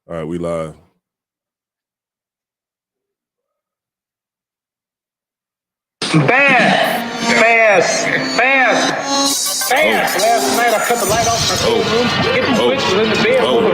All right, we live. Fast. Last night I cut the light off my room, getting switched in the bed for the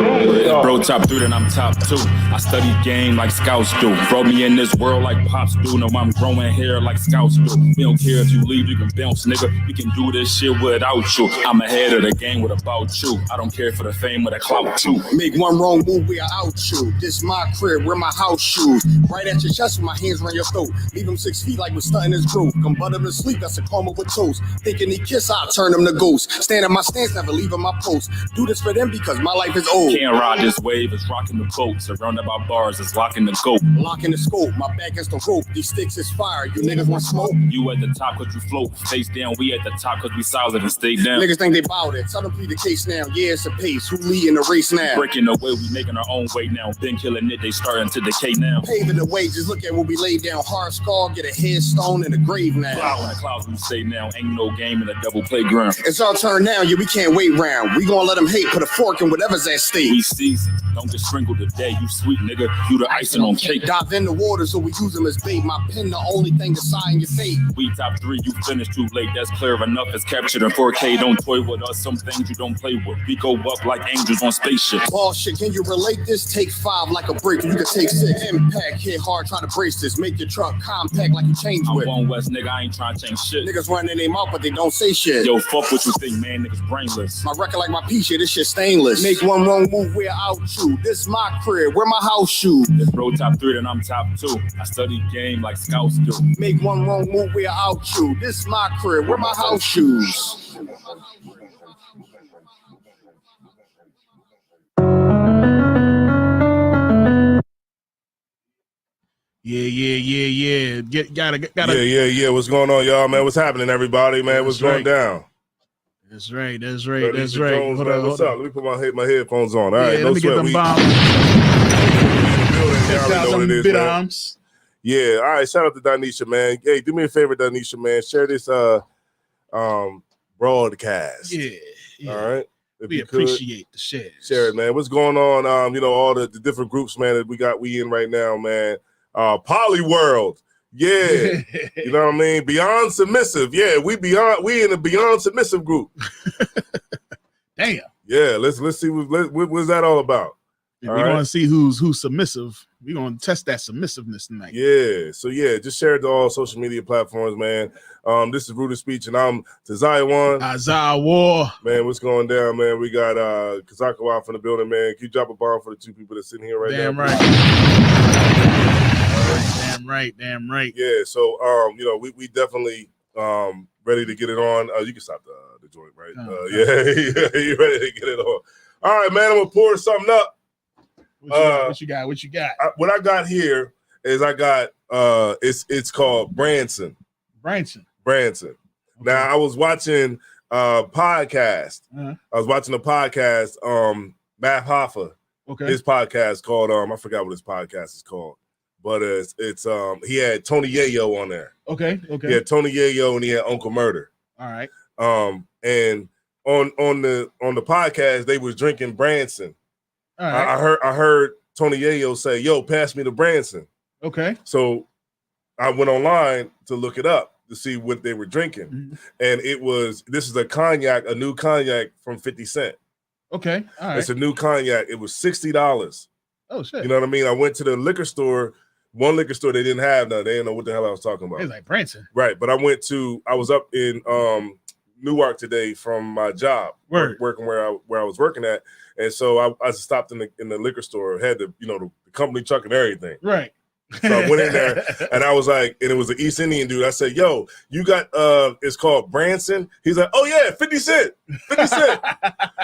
room. Bro, top 3, then I'm top 2. I study game like scouts do. Throw me in this world like pops do. No, I'm growing hair like scouts do. We don't care if you leave, you can bounce, nigga. We can do this shit without you. I'm ahead of the game with about you. I don't care for the fame or the clout too. Make one wrong move, we are out you. This my crib, wear my house shoes. Right at your chest with my hands around your throat. Leave him 6 feet like we're stunting his groove. Come butt him to sleep, that's a coma with toast. Thinking he kiss, I'll turn him to ghost. Stand in my stance, never leaving my post. Do this for them because my life is old. Can't ride this wave, it's rocking the boat. Surrounded by bars, it's locking the goat. Locking the scope, my back against the rope. These sticks is fire, you niggas want smoke? You at the top cause you float. Face down, we at the top cause we solid and stay down. Niggas think they bowed it, tell them plead the case now. Yeah, it's a pace, who lead in the race now? Breaking the way, we making our own way now. Been killing it, they starting to decay now. Paving the way, just look at what we laid down. Hard scar, get a headstone in the grave now. Cloud in the clouds, we say now. Ain't no game in a double playground. It's our turn now, yeah, we can't wait round. We gonna let them hate, put a fork in whatever's at stake. We seasoned, don't get sprinkled today. You sweet nigga, you the icing on cake. Dive in the water so we use them as bait. My pen the only thing deciding your fate. We top 3, you finished too late. That's clear enough, it's captured in 4K. Don't toy with us, some things you don't play with. We go up like angels on spaceships. Ball shit, can you relate this? Take 5 like a brick, you can take 6. Impact, hit hard, try to brace this. Make your truck compact like you change I'm with. One West, nigga, I ain't trying to change shit. Niggas running their mouth, but they don't say shit. Yo, fuck what you think, man, niggas brainless. My record like my P-shit, this shit stainless. Make one wrong move, we're out you. This my crib, where my house shoes. If bro top 3, then I'm top 2. I study game like scouts do. Make one wrong move, we're out you. This my crib, where my house shoes. Yeah. Gotta. Yeah. What's going on, y'all, man? What's happening, everybody, man? What's going down? That's right. Jones, Hold man, on, what's up? Let me put my headphones on. All right, let me get them bombs. Yeah, all right. Shout out to Donisha, man. Hey, do me a favor, Donisha, man. Share this broadcast. Yeah. All right. If We appreciate the shares. Share it, man. What's going on? All the different groups, man, that we in right now, man. Poly World. Yeah. You know what I mean? Beyond Submissive. Yeah, we in a Beyond Submissive group. Damn. Yeah, let's see what's that all about. We're gonna see who's submissive. We're gonna test that submissiveness tonight. Yeah. So yeah, just share it to all social media platforms, man. This is Rooted Speech, and I'm Tazaya One. Isaiah War. Man, what's going down, man? We got Kazakawa from the building, man. Can you drop a bomb for the 2 people that's sitting here right now? Damn right. Yeah, so we definitely ready to get it on. You can stop the joint, right? Yeah, you ready to get it on. All right, man, I'm gonna pour something up. What you got? What I got here is it's called Branson. Okay. Now I was watching a podcast. Uh-huh. I was watching a podcast, Matt Hoffa. Okay. His podcast called I forgot what his podcast is called. But it's he had Tony Yayo on there. Okay. He had Tony Yayo and he had Uncle Murder. All right. And on the podcast they was drinking Branson. All right. I heard Tony Yayo say, "Yo, pass me the Branson." Okay. So I went online to look it up to see what they were drinking, and this is a new cognac from 50 Cent. Okay. All right. It's a new cognac. It was $60. Oh shit. You know what I mean? I went to the liquor store. One liquor store, they didn't have none. They didn't know what the hell I was talking about. It's like Branson. Right. But I was up in Newark today from my job, working where I was working at. And so I stopped in the liquor store, had the company truck and everything. Right. So I went in there and I was like, and it was an East Indian dude. I said, "Yo, you got it's called Branson." He's like, "Oh yeah, 50 Cent. 50 Cent."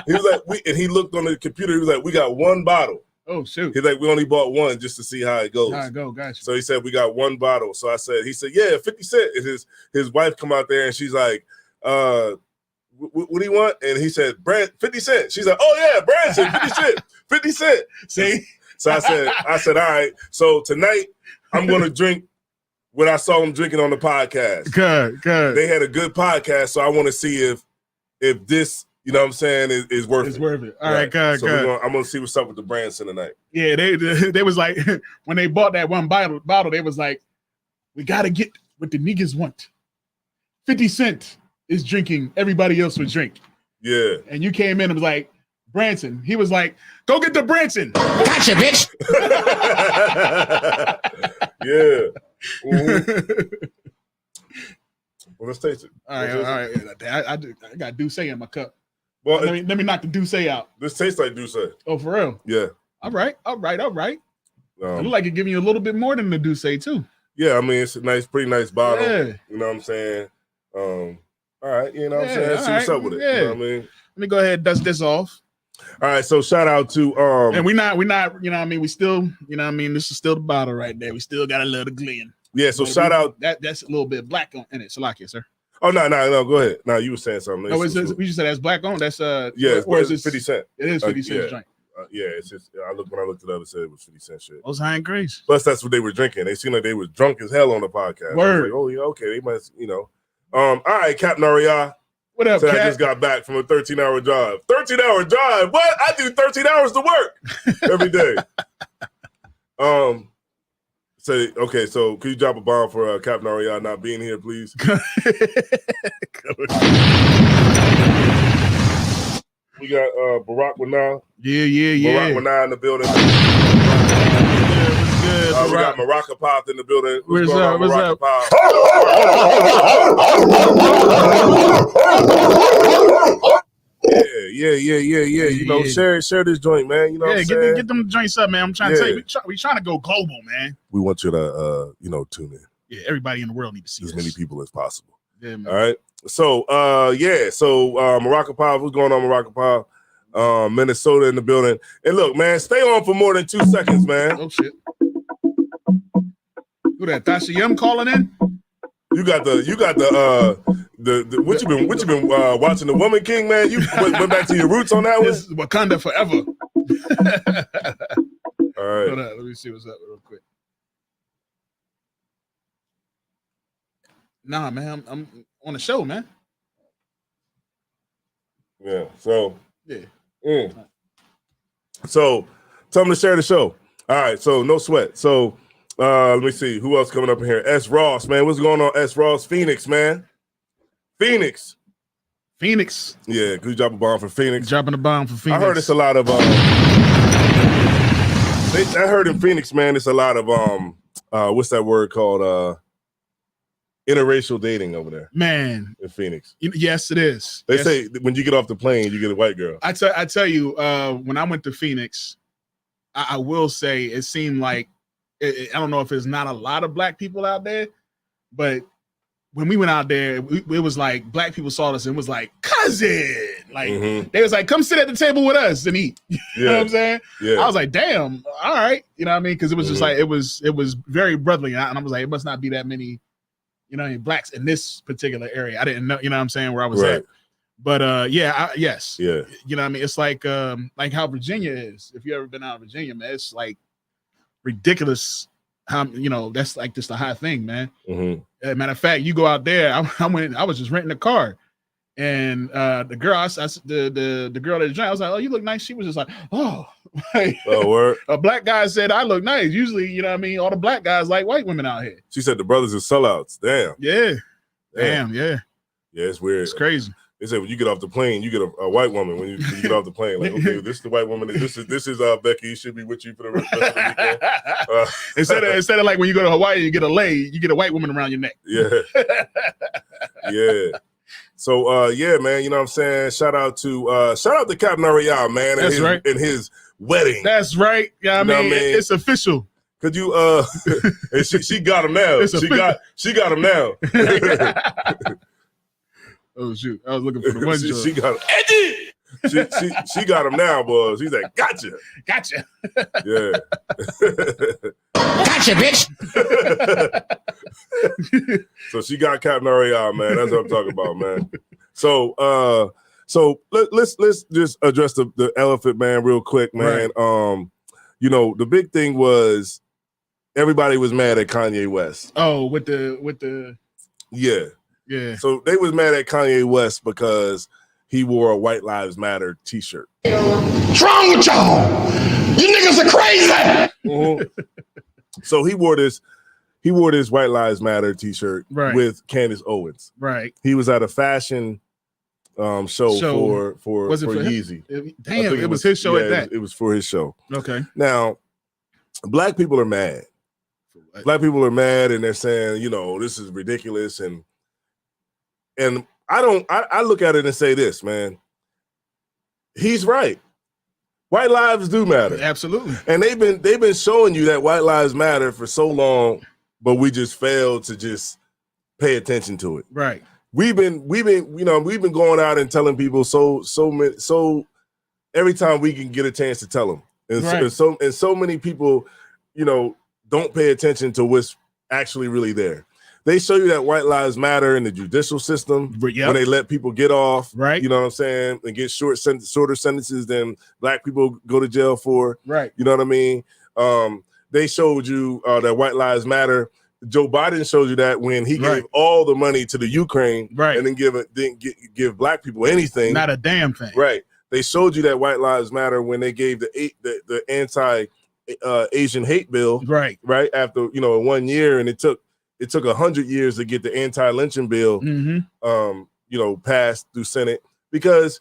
He was like, and he looked on the computer, he was like, "We got one bottle." Oh shoot. He's like, "We only bought one just to see how it goes." Gotcha. So he said, "We got one bottle." So he said, "Yeah, 50 Cent." And his wife come out there and she's like, what do you want? And he said, 50 Cent. She's like, "Oh yeah, Branson, 50 Cent, 50 Cent." See? So I said, all right. So tonight I'm gonna drink what I saw him drinking on the podcast. Good. They had a good podcast, so I want to see if this you know what I'm saying, is worth It's it. worth it. All right, good, So good. I'm gonna see what's up with the Branson tonight. Yeah, they was like when they bought that one bottle, they was like, we gotta get what the niggas want. 50 Cent is drinking, everybody else would drink. Yeah. And you came in and was like, Branson. He was like, go get the Branson. Gotcha, bitch. Yeah. Mhm. Well, let's taste it. All right. I got Douce in my cup. Well, Let me knock the Douce out. this tastes like Douce. Oh, for real? Yeah. All right. It look Um, like it's giving you a little bit more than the Douce too. yeah, I mean, it's a pretty nice bottle. Yeah. You know what I'm saying? All right, you know what I'm Yeah, saying? all See what's right, up with it. yeah. You know what I mean? Let me go ahead and dust this off. All right, so shout out to And we're not, you know what I mean? We still, you know what I mean? This is still the bottle right there. We still got a little gleam. yeah, so But shout out. that's a little bit black in it. Salakia, sir. Oh no, go ahead. No, you were saying something. No, we just said that's black on. That's Yeah, or is it's this 50 Cent. It is 50 Cent's yeah. joint. Yeah, it's just when I looked it up, it said it was 50 Cent shit. Those high and grace. Plus, that's what they were drinking. They seemed like they was drunk as hell on the podcast. I was Word. like, oh yeah, okay, they must, you know. All right, Captain Aria. What up, Said I Cat? just got back from a 13-hour drive. 13-hour drive? What? I do 13 hours to work every day. Say, okay, so could you drop a bomb for Captain Aria not being here, please? We got Barack Wanah. Yeah. Barack Wanah in the building. What's good? We got Maraka Pop in the building. What's going up? on, What's Maraka up? Pop? Yeah. You know, Yeah. share this joint, man. You know what I'm saying? Get them joints up, man. I'm trying to tell Yeah. you, we trying to go global, man. We want you to, tune in Yeah, everybody in the world need to see as this. many people as possible. Yeah, man. All right. So, Maraka Pop, what's going on, Maraka Pop? Minnesota in the building. And look, man, stay on for more than 2 seconds, man. Oh shit. Who that? Tasha Yum calling in? You got the what you been watching The Woman King, man? You went back to your roots on that one. This is Wakanda forever. All right. Hold on, let me see what's up real quick. Nah, man, I'm on the show, man. Yeah. So. Yeah. So tell them to share the show. All right. So no sweat. So let me see who else coming up in here. S. Ross, man. What's going on? S. Ross, Phoenix, man. Phoenix. Yeah, could you drop a bomb for Phoenix? dropping the bomb for Phoenix. I heard it's a lot of I heard in Phoenix, man, it's a lot of what's that word called? Interracial dating over there, man. in Phoenix. Yes, it is. They Yes. say when you get off the plane, you get a white girl. I tell you, when I went to Phoenix, I will say it seemed like I don't know if there's not a lot of black people out there, but when we went out there, it was like black people saw us and was like, cousin, like they was like, come sit at the table with us and eat. You know what I'm saying? Yeah. I was like, damn, all right, you know what I mean? Because it was just like it was very brotherly, and I was like, it must not be that many, you know, blacks in this particular area. I didn't know, you know what I'm saying, where I was at. But yes. Yeah. You know what I mean? It's like how Virginia is. If you ever been out of Virginia, man, it's like ridiculous how, you know, that's like just a high thing, man. Matter of fact, you go out there, I was just renting a car. And the girl, the girl that drank, I was like, oh, you look nice. She was just like, oh, word. A black guy said, I look nice. Usually, you know what I mean? All the black guys like white women out here. She said the brothers are sellouts. Damn. Yeah. Damn. Yeah. Yeah, it's weird. It's crazy. They said when you get off the plane, you get a white woman when you get off the plane. Like, okay, this is the white woman. This is Becky. Should be with you for the rest of the weekend. Instead of like when you go to Hawaii, you get a lei, you get a white woman around your neck. Yeah. Yeah. So yeah, man, you know what I'm saying? Shout out to Captain Ariel, man, That's right. And his wedding. That's right. Yeah, I mean, it's official. Could you and she got him now. She got him now. Oh shoot. I was looking for the one joint. She got him. She got him now, boys. He's like, gotcha. Yeah. Gotcha, bitch. So she got Captain Ariel, man. That's what I'm talking about, man. So let's just address the elephant, man, real quick, man. Right. You know, the big thing was everybody was mad at Kanye West. Oh, with the Yeah. Yeah. So they was mad at Kanye West because he wore a White Lives Matter T-shirt. What's wrong with y'all? You niggas are crazy. Mm-hmm. So he wore this White Lives Matter T-shirt with Candace Owens. Right. He was at a fashion show for Yeezy. Damn, it was his show at that. It was for his show. Okay. Now, black people are mad. Black people are mad, and they're saying, this is ridiculous, and I look at it and say this, man. He's right. White lives do matter. Absolutely. And they've been showing you that white lives matter for so long, but we just failed to just pay attention to it. Right. We've been going out and telling people so every time we can get a chance to tell them. And so many people, don't pay attention to what's actually really there. They show you that white lives matter in the judicial system when they let people get off, right? You know what I'm saying, and get shorter sentences than black people go to jail for, right? You know what I mean? They showed you that white lives matter. Joe Biden showed you that when he gave all the money to the Ukraine, and then didn't give black people anything, not a damn thing, right? They showed you that white lives matter when they gave the anti Asian hate bill, right after in 1 year, and it took 100 years to get the anti-lynching bill, passed through Senate because,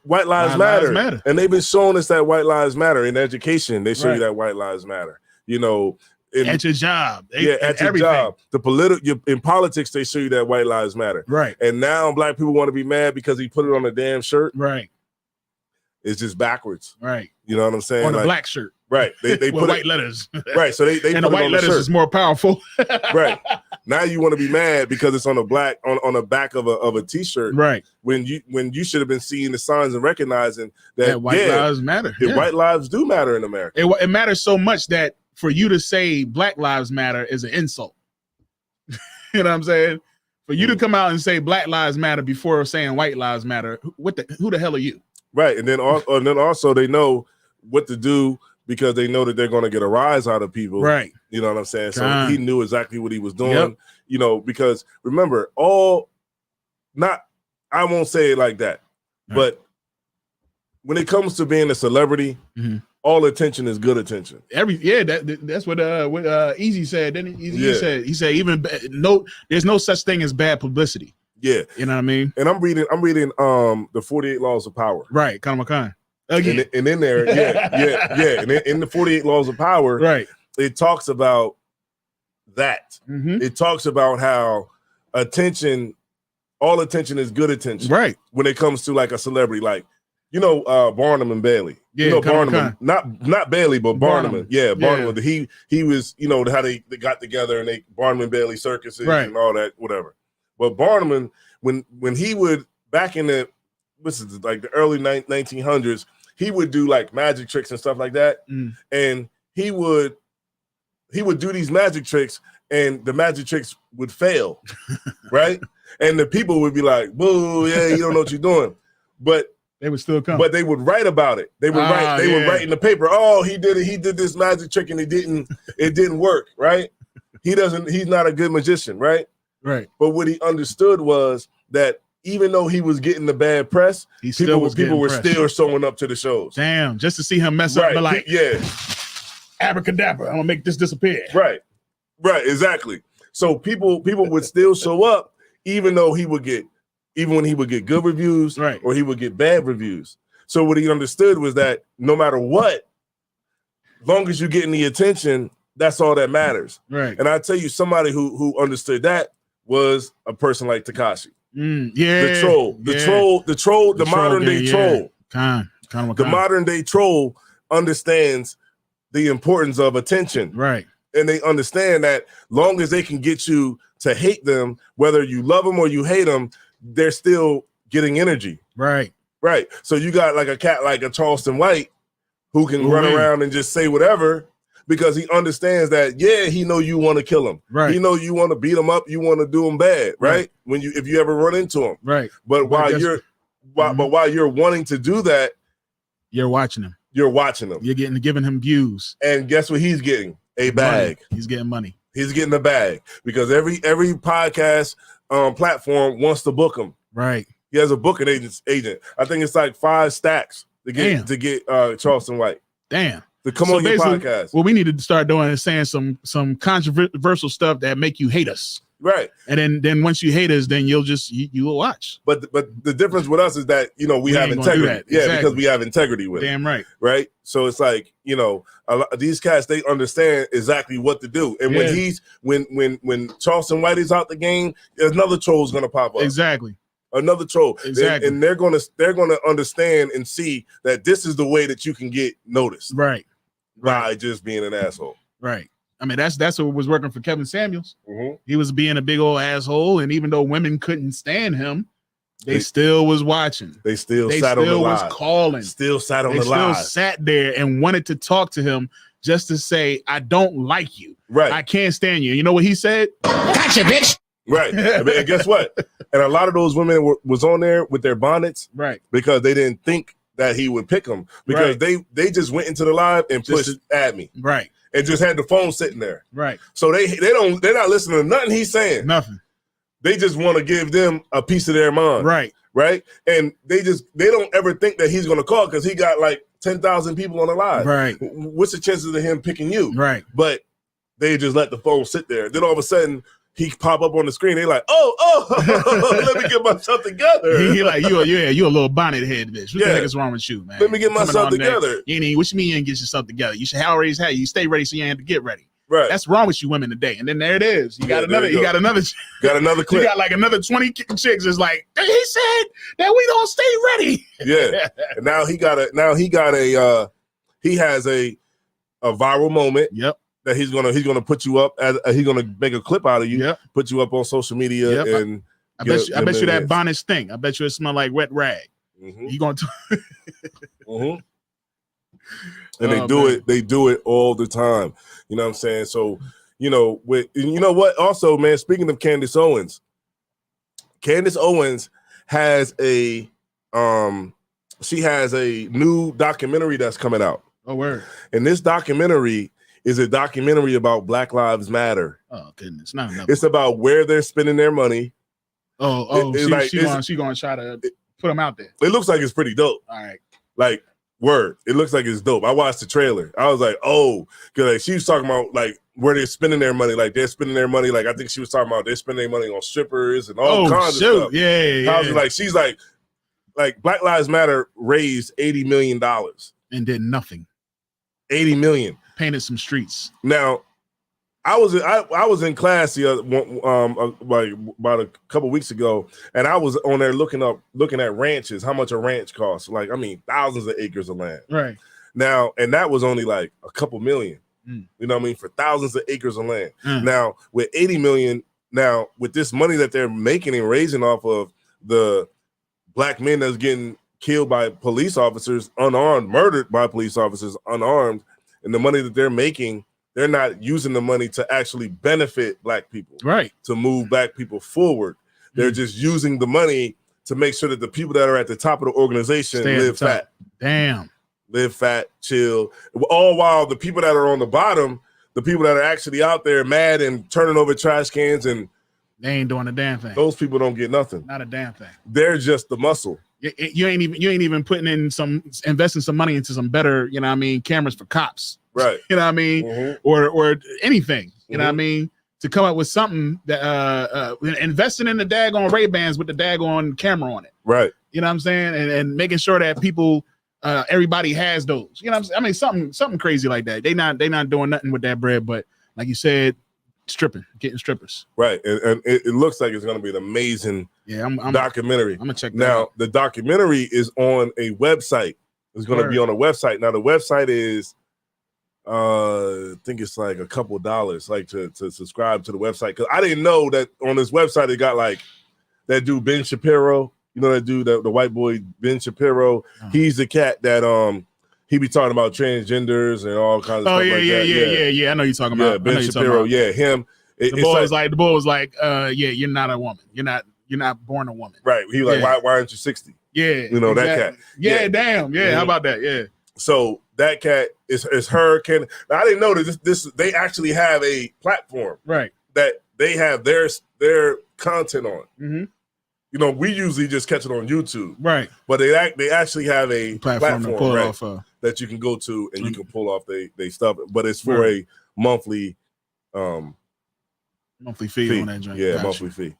white lives matter. And they've been showing us that white lives matter in education. They show you that white lives matter, at your job. At your job. In politics, they show you that white lives matter. Right. And now black people want to be mad because he put it on a damn shirt. Right. It's just backwards. Right. You know what I'm saying? On a black shirt. Right. They put white letters. Right. So they and put the white it on letters the shirt. is more powerful. Right. Now you want to be mad because it's on the back of a t-shirt. Right. When you should have been seeing the signs and recognizing that white lives matter. White lives do matter in America. It matters so much that for you to say Black Lives Matter is an insult. You know what I'm saying? For you to come out and say Black Lives Matter before saying White Lives Matter, who the hell are you? Right. And then also they know what to do because they know that they're going to get a rise out of people. Right. You know what I'm saying? So he knew exactly what he was doing, because remember, I won't say it like that, but when it comes to being a celebrity, all attention is good attention. That's what Easy said. Didn't he? He said there's no such thing as bad publicity. Yeah. You know what I mean? And I'm reading the 48 Laws of Power. Right. Khan. And in there, and in the 48 Laws of Power, right, it talks about that. It talks about how all attention is good attention. Right. When it comes to like a celebrity, like Barnum and Bailey. Barnum, not Bailey, but Barnum. Yeah, Barnum. Yeah. He was, how they got together and Barnum and Bailey circuses and all that, whatever. But Barnum, when he would back in the early 1900s, he would do like magic tricks and stuff like that, and he would do these magic tricks, and the magic tricks would fail, right? And the people would be like, "Boo! Yeah, you don't know what you're doing," but they would still come. But they would write about it. They would write. They would write in the paper. Oh, he did it. He did this magic trick, and it didn't work. Right? He's not a good magician. Right? Right. But what he understood was that even though he was getting the bad press, people were still showing up to the shows. Damn, just to see him mess up, like, abracadabra, I'm gonna make this disappear. Right, exactly. So people would still show up, even when he would get good reviews, or he would get bad reviews. So what he understood was that no matter what, long as you're getting the attention, that's all that matters. Right. And I tell you, somebody who understood that was a person like Tekashi. The troll, the modern day troll. The modern day troll understands the importance of attention. Right. And they understand that long as they can get you to hate them, whether you love them or you hate them, they're still getting energy. Right. Right. So you got like a cat like a Charleston White who can run around and just say whatever, because he understands that, he know you want to kill him. Right. He know you want to beat him up, you want to do him bad, right? If you ever run into him. Right. But while you're wanting to do that, you're watching him. You're watching him. You're giving him views. And guess what he's getting? A bag. Money. He's getting money. He's getting a bag because every podcast platform wants to book him. Right. He has a booking agent. I think it's like 5 stacks to get Charleston White. Damn. To come on your podcast. What we need to start doing is saying some controversial stuff that make you hate us. Right. And then once you hate us, then you'll watch. But the difference with us is that, we have integrity. Yeah, exactly. Because we have integrity with it. Damn right. Right. So it's like, these cats, they understand exactly what to do. And when Charleston White is out the game, another troll's gonna pop up. Exactly. Another troll. Exactly. And they're gonna understand and see that this is the way that you can get noticed. Right. By just being an asshole. Right. I mean, that's what was working for Kevin Samuels. Mm-hmm. He was being a big old asshole, and even though women couldn't stand him, they still was watching. They still sat on the live. Was calling. Still sat on the live. Still sat there and wanted to talk to him just to say, I don't like you. Right. I can't stand you. You know what he said? Gotcha, bitch. Right. And guess what? And a lot of those women was on there with their bonnets. Right. Because they didn't think that he would pick them. Because they just went into the live and pushed at me. Right. And just had the phone sitting there. Right. So they're not listening to nothing he's saying. Nothing. They just want to give them a piece of their mind. Right. Right. And they don't ever think that he's gonna call because he got like 10,000 people on the live. Right. What's the chances of him picking you? Right. But they just let the phone sit there. Then all of a sudden he pop up on the screen. They like, oh, let me get myself together. He like, you a little bonnet head bitch. What the heck is wrong with you, man? Let me get myself together. What you mean you ain't get yourself together? You should always have you stay ready so you ain't have to get ready. Right. That's wrong with you women today. And then there it is. You got another clip. You got like another 20 chicks. It's like, he said that we don't stay ready. Yeah. And now he has a viral moment. Yep. That he's gonna put you up as he's gonna make a clip out of you, put you up on social media, and I bet you that bonnet stink. I bet you it smell like wet rag. Mm-hmm. You gonna mm-hmm. And they do it all the time. You know what I'm saying? So, you know what? Also, man, speaking of Candace Owens has she has a new documentary that's coming out. Oh, word. And this documentary is a documentary about Black Lives Matter. Oh goodness, not enough. It's about where they're spending their money. She gonna try to put them out there. It looks like it's pretty dope. All right, like word. It looks like it's dope. I watched the trailer. I was like, oh, because like, she was talking about like where they're spending their money. Like they're spending their money. Like I think she was talking about they're spending their money on strippers and all kinds of stuff. Yeah. I was like, she's like Black Lives Matter raised $80 million and did nothing. 80 million. Painted some streets. Now, I was in class like about a couple weeks ago, and I was on there looking at ranches, how much a ranch costs. Like, I mean, thousands of acres of land. Right. Now, and that was only like a couple million. You know what I mean? For thousands of acres of land. Now, with 80 million, now with this money that they're making and raising off of the black men that's getting killed by police officers, unarmed, murdered by police officers, unarmed, and the money that they're making, they're not using the money to actually benefit black people, right? To move black people forward. They're just using the money to make sure that the people that are at the top of the organization live fat. Damn. Live fat, chill. All while the people that are on the bottom, the people that are actually out there mad and turning over trash cans, and they ain't doing a damn thing. Those people don't get nothing. Not a damn thing. They're just the muscle. You ain't even putting in investing some money into some better, you know what I mean, cameras for cops. Right. You know what I mean? Or anything, you know what I mean? To come up with something that investing in the daggone Ray-Bans with the daggone camera on it. Right. You know what I'm saying? And making sure that people everybody has those. You know what I'm saying? I mean, something crazy like that. They not doing nothing with that bread, but like you said, getting strippers. Right. And it looks like it's gonna be an amazing documentary. I'm gonna check that now. out. The documentary is on a website. It's gonna be on a website. Now the website is I think it's like a couple $, like to subscribe to the website, because I didn't know that on this website it got like that dude Ben Shapiro. You know that dude, the white boy Ben Shapiro. He's the cat that he be talking about transgenders and all kinds of stuff like that. Yeah. I know you're talking about. Ben Shapiro. Yeah, him. The boy was like, you're not a woman. You're not born a woman. Right. He was like, why aren't you 60? Yeah. You know, exactly. That cat. Yeah, damn. Yeah. How about that? Yeah. So that cat is her. Now, I didn't know that this they actually have a platform, right? That they have their content on. Mm-hmm. we usually just catch it on YouTube, Right. but they actually have a platform to pull it right, off. that you can go to and you can pull off they stuff, but it's for a monthly fee on that joint. Yeah, Gotcha. monthly fee.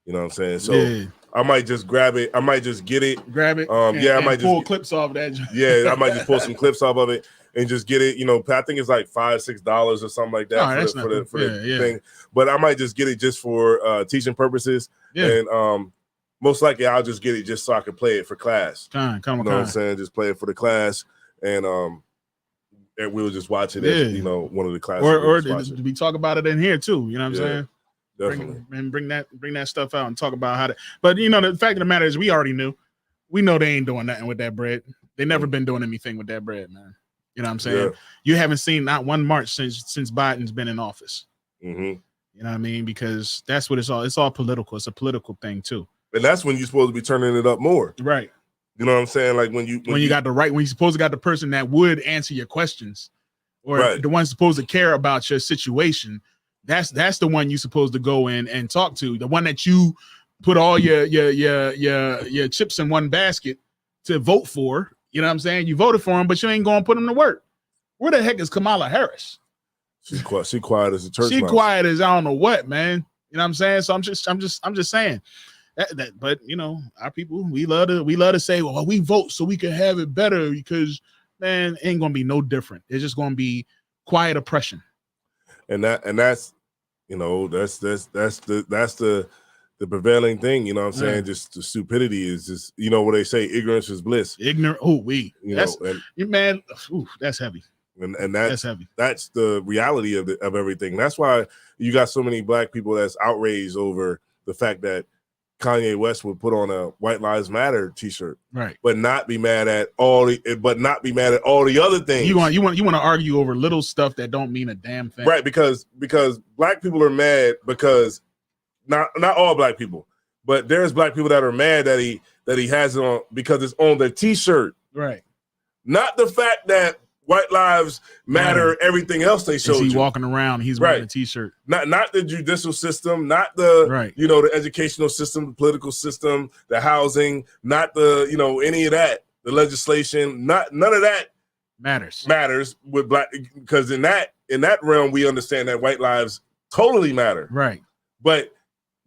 You know what I'm saying? So yeah. I might just grab it. I might just get it. Grab it. I might pull just clips off that joint. Yeah, I might just pull some clips off of it and just get it. I think it's like $5-6 or something like that for the thing. But I might just get it just for teaching purposes. Yeah. And most likely I'll just get it just so I can play it for class. You know what I'm saying? Just play it for the class, and we'll just watch it as one of the classes. Or we talk about it in here too. You know what I'm saying? Definitely. Bring that stuff out and talk about how to. But the fact of the matter is, we already knew. We know they ain't doing nothing with that bread. They never been doing anything with that bread, man. You know what I'm saying? Yeah. You haven't seen not one march since Biden's been in office. Mm-hmm. You know what I mean? Because that's what it's all. It's all political. It's a political thing too. And that's when you're supposed to be turning it up more, right? You know what I'm saying? Like when you got when you supposed to got the person that would answer your questions, or the one supposed to care about your situation. That's the one you supposed to go in and talk to. The one that you put all your chips in one basket to vote for. You know what I'm saying? You voted for him, but you ain't going to put him to work. Where the heck is Kamala Harris? She's quiet as a church mouse. Quiet as I don't know what, man. You know what I'm saying? So I'm just saying that. But our people, we love to say, well, we vote so we can have it better, because man, it ain't gonna be no different. It's just gonna be quiet oppression. And that's the prevailing thing. You know what I'm saying? Just the stupidity is just what they say, ignorance is bliss. Ignorant. That's heavy. And that's heavy. That's the reality of everything. That's why you got so many black people that's outraged over the fact that Kanye West would put on a White Lives Matter t-shirt, right? But not be mad at all the other things. You want to argue over little stuff that don't mean a damn thing, right? Because black people are mad because not all black people, but there's black people that are mad that he has it on because it's on their t-shirt, right? Not the fact that White Lives Matter, everything else they showed you. Walking around, he's wearing a t-shirt. Not the judicial system, not the the educational system, the political system, the housing, not the any of that, the legislation, none of that matters with black, because in that realm we understand that white lives totally matter. Right. But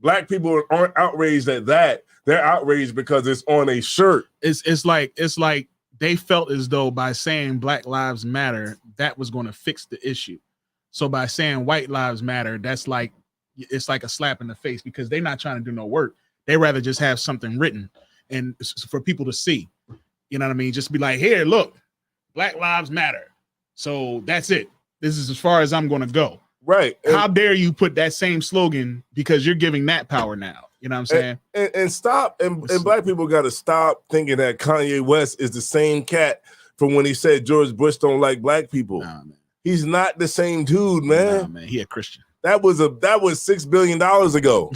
black people aren't outraged at that. They're outraged because it's on a shirt. It's like they felt as though by saying Black Lives Matter, that was going to fix the issue. So by saying White Lives Matter, it's like a slap in the face, because they're not trying to do no work. They rather just have something written and for people to see. You know what I mean? Just be like, here, look, Black Lives Matter. So that's it. This is as far as I'm going to go. Right. How dare you put that same slogan, because you're giving that power now. You know what I'm saying? And stop. And black people got to stop thinking that Kanye West is the same cat from when he said George Bush don't like black people. Nah, man. He's not the same dude, man. Nah, man. He a Christian. That was $6 billion ago.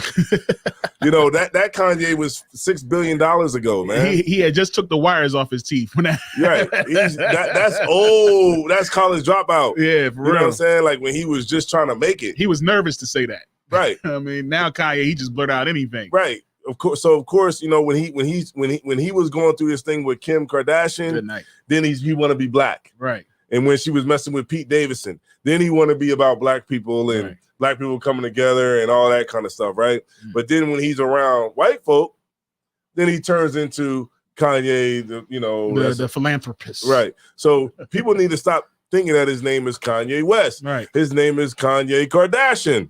that Kanye was $6 billion ago, man. He had just took the wires off his teeth. Right. That's old. That's college dropout. Yeah, for real. You know what I'm saying? Like when he was just trying to make it. He was nervous to say that. Right. I mean, now Kanye, he just blurt out anything. Right. Of course. So of course, when he was going through this thing with Kim Kardashian, then he want to be black. Right. And when she was messing with Pete Davidson, then he want to be about black people and black people coming together and all that kind of stuff, right? Mm. But then when he's around white folk, then he turns into Kanye, the philanthropist. Right. So people need to stop thinking that his name is Kanye West. Right. His name is Kanye Kardashian.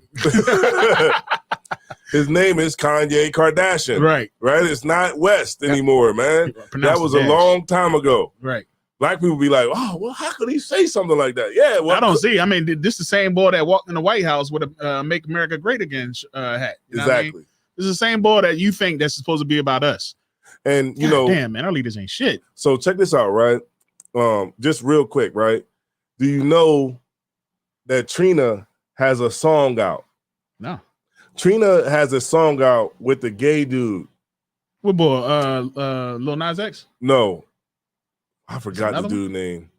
His name is Kanye Kardashian. Right. Right. It's not West anymore, man. That was a long time ago. Right. Black people be like, oh, well, how could he say something like that? Yeah, well, I don't see. I mean, this is the same boy that walked in the White House with a "Make America Great Again" hat. Exactly. I mean? This is the same boy that you think that's supposed to be about us. And damn, man, our leaders ain't shit. So check this out, right? Just real quick, right? Do you know that Trina has a song out? No. Trina has a song out with the gay dude. What boy? Lil Nas X? No. I forgot the dude name.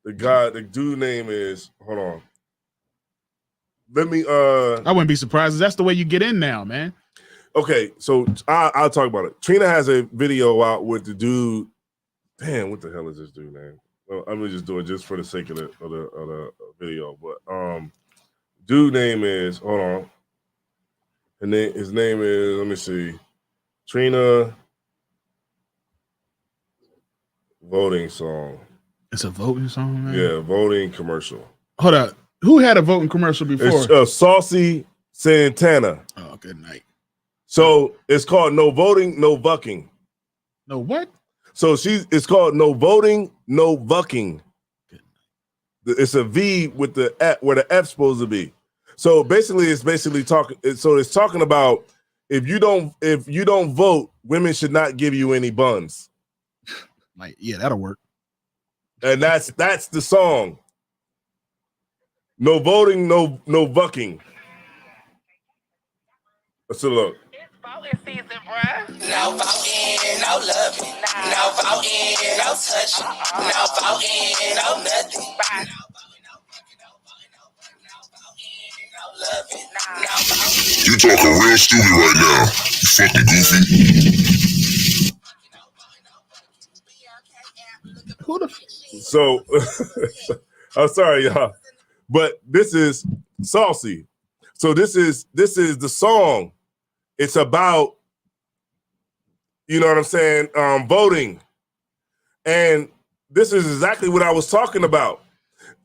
The dude name is, hold on. Let me I wouldn't be surprised. That's the way you get in now, man. Okay, so I'll talk about it. Trina has a video out with the dude. Damn, what the hell is this dude, man? Well, I'm gonna just do it just for the sake of the video. But dude name is, hold on. His name is, let me see, Trina voting song. It's a voting song, man. Yeah, voting commercial. Hold up. Who had a voting commercial before? It's Saucy Santana. Oh, good night. So it's called No Voting, No Bucking. No what? So it's called No Voting, No Bucking. It's a V with the F, where the F's supposed to be. So basically, it's talking about if you don't vote, women should not give you any buns. Like, yeah, that'll work. And that's the song. No voting, no bucking. Let's look. Voting season, bruh. No voting, no loving. No voting, no touching. No voting, no nothing. You talking real stupid right now. You fucking goofy. Who the? So, I'm sorry, y'all, but this is Saucy. So this is the song. It's about, you know what I'm saying, voting. And this is exactly what I was talking about.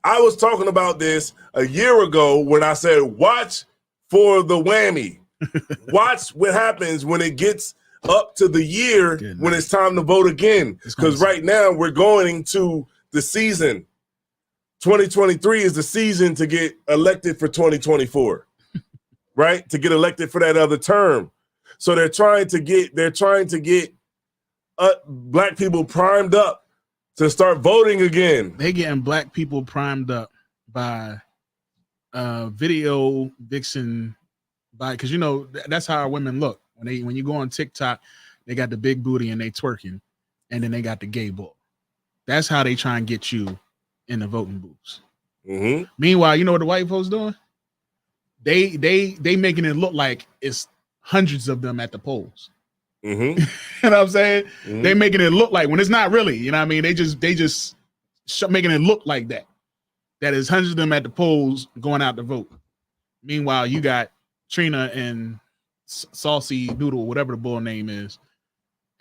I was talking about this a year ago when I said, watch for the whammy. Watch what happens when it gets up to the year when it's time to vote again. Because right now we're going into the season. 2023 is the season to get elected for 2024. Right? To get elected for that other term. So they're trying to get black people primed up to start voting again. They getting black people primed up by video vixen, because you know that's how our women look when you go on TikTok. They got the big booty and they twerking, and then they got the gay bull. That's how they try and get you in the voting booths. Mm-hmm. Meanwhile, you know what the white folks doing? They making it look like it's hundreds of them at the polls. Mm-hmm. You know what I'm saying? Mm-hmm. They making it look like when it's not really, you know what I mean? They just making it look like that is hundreds of them at the polls going out to vote. Meanwhile, you got Trina and Saucy Doodle, whatever the bull name is,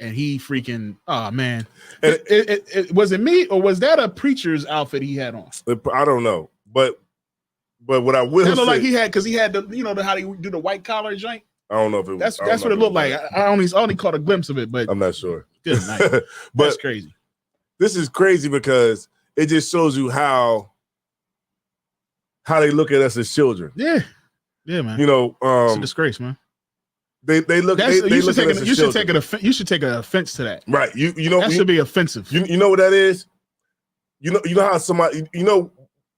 and he freaking, oh man. And it was it me, or was that a preacher's outfit he had on? I don't know, but what I will It looked say, like he had, because he had the, you know, how they do the white collar joint. I don't know if it was. That's what it looked like. I only caught a glimpse of it, but I'm not sure. good night. But That's crazy. This is crazy because it just shows you how they look at us as children. Yeah, man. You know, it's a disgrace, man. They look. They look at us as children. You should take an offense to that. Right. You know that should be offensive. You know what that is? You know how somebody,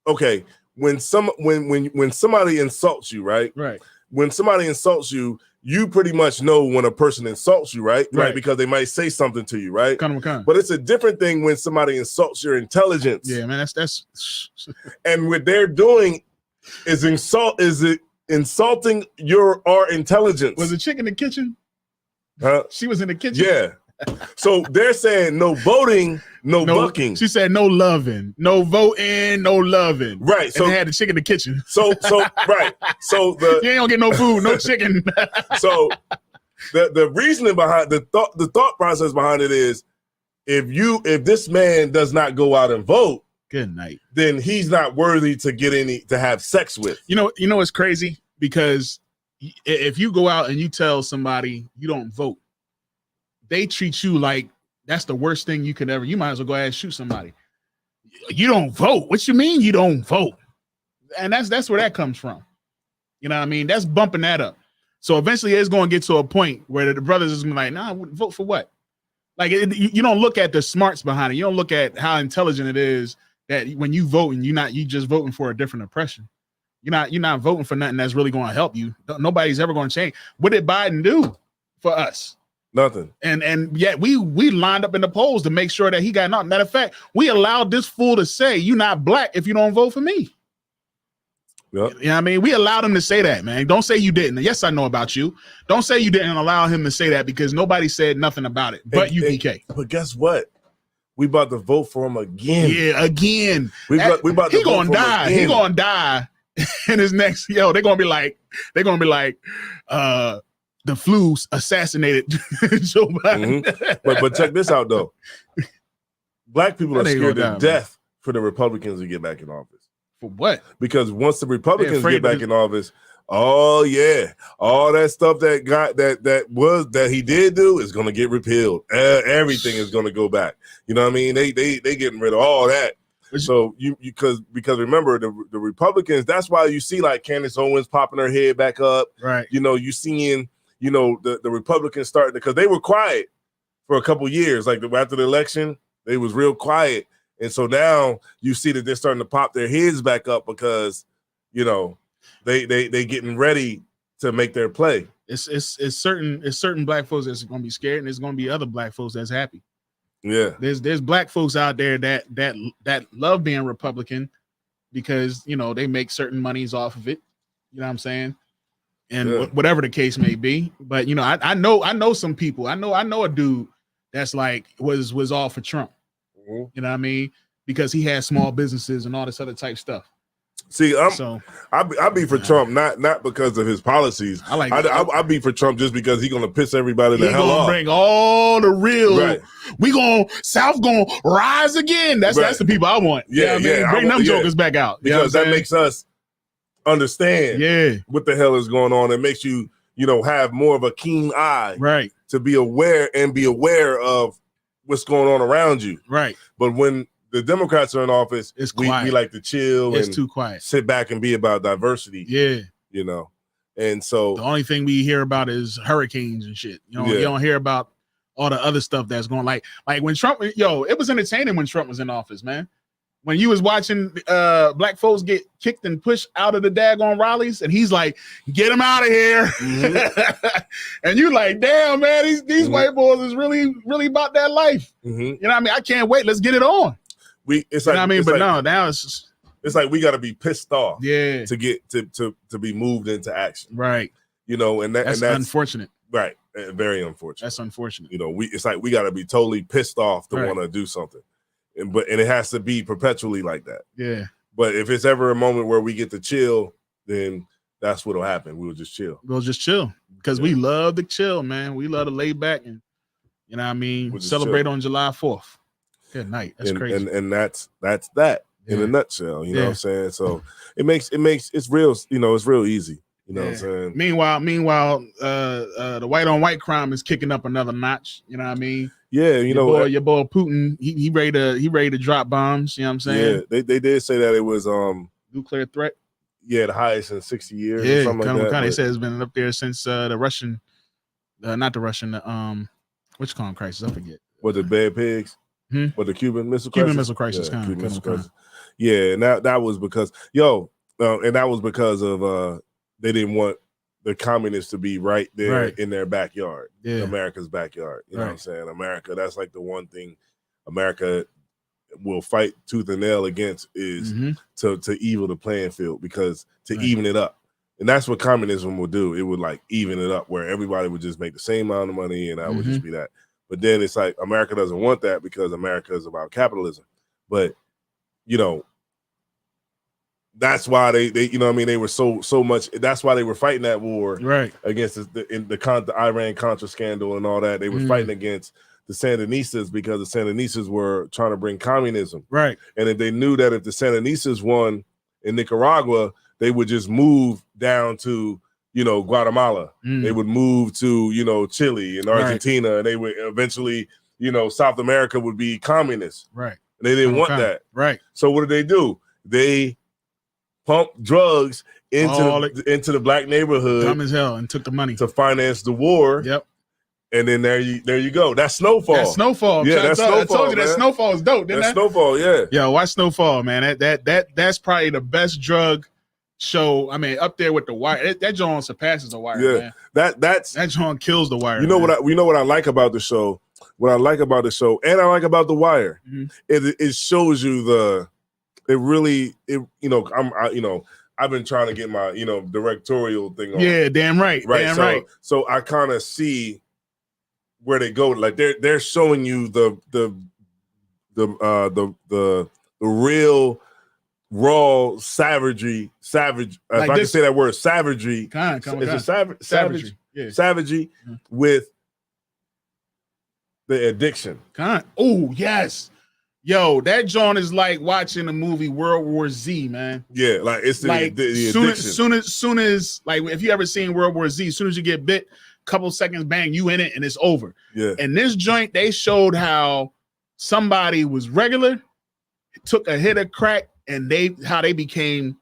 okay, when somebody insults you, right? Right. When somebody insults you, you pretty much know when a person insults you, right? Right. Because they might say something to you, right? Kind of. But it's a different thing when somebody insults your intelligence. Yeah, man, that's And what they're doing is insulting our intelligence. Was the chick in the kitchen? Huh? She was in the kitchen. Yeah. So they're saying no voting, no bucking. She said no loving, no voting, no loving. Right. So and they had the chick in the kitchen. So right. So you ain't gonna get no food, no chicken. So the reasoning behind the thought process behind it is, if this man does not go out and vote, good night, then he's not worthy to have sex with. You know it's crazy, because if you go out and you tell somebody you don't vote, they treat you like that's the worst thing you could ever. You might as well go ahead and shoot somebody. You don't vote. What you mean you don't vote? And that's where that comes from. You know what I mean? That's bumping that up. So eventually it's going to get to a point where the brothers is going to be like, nah, vote for what? Like you don't look at the smarts behind it. You don't look at how intelligent it is that when you vote and you just voting for a different oppression. You're not voting for nothing that's really going to help you. Nobody's ever going to change. What did Biden do for us? Nothing. And yet we lined up in the polls to make sure that he got nothing. Matter of fact, we allowed this fool to say you're not black if you don't vote for me. Yep. You know what I mean? We allowed him to say that, man. Don't say you didn't. Yes, I know about you. Don't say you didn't allow him to say that because nobody said nothing about it but UPK. But guess what? We about to vote for him again. Yeah, again. We about to he vote gonna for him die. again. He gonna die in his next. Yo, they're gonna be like, the flu assassinated Joe Biden. But check this out though. Black people are That ain't scared to gonna die, death for the Republicans to get back in office. For what? Because once the Republicans afraid get back of in office, oh yeah, all that stuff that got that he did do is going to get repealed. Everything is going to go back. You know what I mean? They getting rid of all that. So because remember the Republicans, that's why you see like Candace Owens popping her head back up. Right. You know, you seeing the Republicans starting because they were quiet for a couple years. Like after the election, they was real quiet. And so now you see that they're starting to pop their heads back up because, they getting ready to make their play. It's certain black folks that's gonna be scared, and there's gonna be other black folks that's happy. Yeah. There's black folks out there that love being Republican because they make certain monies off of it. You know what I'm saying? And whatever the case may be. But I know some people. I know a dude that's like was all for Trump. Mm-hmm. You know what I mean? Because he has small businesses and all this other type stuff. See, I be for Trump, not because of his policies. I be for Trump just because he's gonna piss everybody the hell off. Bring all the real. Right. South gonna rise again. That's the people I want. Yeah, you know what I mean? Bring them jokers back out because that makes us understand. What the hell is going on. It makes you have more of a keen eye, right, to be aware of what's going on around you, right. But when the Democrats are in office, we like to chill. It's and too quiet. Sit back and be about diversity. Yeah, and so the only thing we hear about is hurricanes and shit. You don't hear about all the other stuff that's going like when Trump. It was entertaining when Trump was in office, man. When you was watching black folks get kicked and pushed out of the daggone rallies, and he's like, "Get him out of here," and you like, "Damn, man, these white boys is really, really about that life." You know what I mean? I can't wait. Let's get it on. Now it's like we got to be pissed off, to get to be moved into action, right? And that's unfortunate, right? Very unfortunate. That's unfortunate. It's like we got to be totally pissed off to want to do something. And it has to be perpetually like that. Yeah. But if it's ever a moment where we get to chill, then that's what'll happen. We'll just chill. We'll just chill because we love to chill, man. We love to lay back and we'll celebrate on July 4th. Good night. That's crazy. And that's that in a nutshell. You know what I'm saying? So it's real. It's real easy. You know what I'm saying? Meanwhile, the white on white crime is kicking up another notch. You know what I mean? Yeah, your boy Putin, he ready to drop bombs. You know what I'm saying? Yeah, they did say that it was nuclear threat. Yeah, the highest in 60 years. Yeah, or something like that. They said it's been up there since the Russian, not the Russian, which con crisis? I forget. Was it Bad Pigs? What the Cuban Missile Crisis? Cuban Missile Crisis. Yeah, Cuban Missile Crisis. Yeah, and that was because and that was because of they didn't want the communists to be right there in their backyard, America's backyard. You know what I'm saying? America, that's like the one thing America will fight tooth and nail against is to evil the playing field, because to even it up. And that's what communism will do. It would like even it up where everybody would just make the same amount of money and that would just be that. But then it's like America doesn't want that because America is about capitalism. But that's why they they were so much. That's why they were fighting that war against the Iran Contra scandal and all that. They were fighting against the Sandinistas because the Sandinistas were trying to bring communism. Right. And if they knew that if the Sandinistas won in Nicaragua, they would just move down to Guatemala. They would move to Chile and Argentina, and they would eventually South America would be communist. Right. And they didn't want that. Right. So what did they do? They pumped drugs into the black neighborhood, dumb as hell, and took the money to finance the war. Yep. And then there you go. That's Snowfall. That's Snowfall. Yeah, that's Snowfall. I told you that Snowfall is dope. Didn't that's Snowfall. Yeah. Yeah. Watch Snowfall, man. That's probably the best drug show. I mean, up there with The Wire. That John surpasses The Wire. Yeah. Man. That John kills The Wire. What I like about the show. What I like about the show, and I like about The Wire, it shows you I I've been trying to get my directorial thing on. Yeah, damn right. Damn so, right. So I kind of see where they go. Like they're showing you the real raw savagery. Savage. Like if I can say that word, savagery. Savagery. Yeah. Savagery with the addiction. Oh yes. Yo, that joint is like watching the movie World War Z, man. Yeah, like it's the addiction. Soon as like if you ever seen World War Z, as soon as you get bit, couple seconds, bang, you in it, and it's over. Yeah. And this joint, they showed how somebody was regular, took a hit of crack, and how they became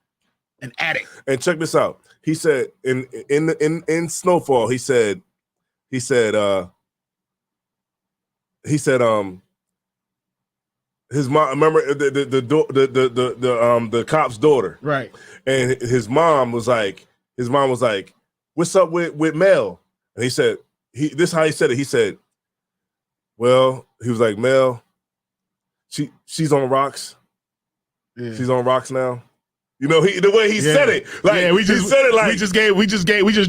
an addict. And check this out. He said in Snowfall, he said his mom, remember the cop's daughter, right? And his mom was like, "What's up with Mel?" And he said, this is how he said it. He said, "Well," he was like, "Mel, she's on rocks. Yeah. She's on rocks now." You know, the way he said it, like we just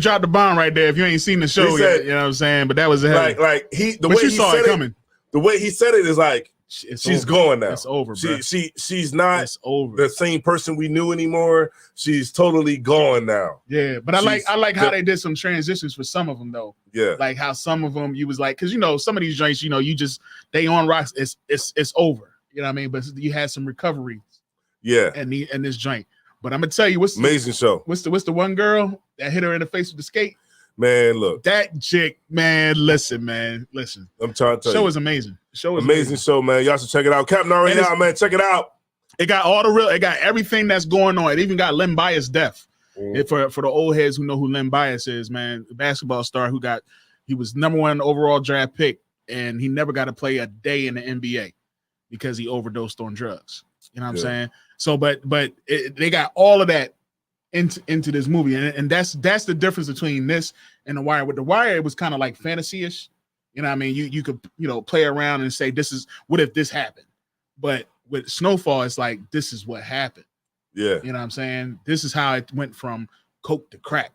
dropped the bomb right there. If you ain't seen the show yet, you know what I'm saying. But that was the way he saw it coming. The way he said it is like. She's going now. It's over, bro. She's not the same person we knew anymore. She's totally gone now. Yeah, but I like how they did some transitions for some of them though. Yeah, like how some of them you was like, because some of these joints, they on rocks. It's over. You know what I mean? But you had some recovery. Yeah, and this joint. But I'm gonna tell you, amazing show. What's the one girl that hit her in the face with the skate? Man, look. That chick, man, listen. I'm trying to tell you. Show is amazing. Amazing show, man. Y'all should check it out. Captain already out, man. Check it out. It got it got everything that's going on. It even got Len Bias death. For the old heads who know who Len Bias is, man, the basketball star he was #1 overall draft pick, and he never got to play a day in the NBA because he overdosed on drugs. You know what I'm saying? So, but they got all of that into this movie, and that's the difference between this and The Wire. With The Wire, it was kind of like fantasy-ish. You know what I mean? You could play around and say, this is what if this happened. But with Snowfall, it's like, this is what happened. Yeah. You know what I'm saying? This is how it went from coke to crack.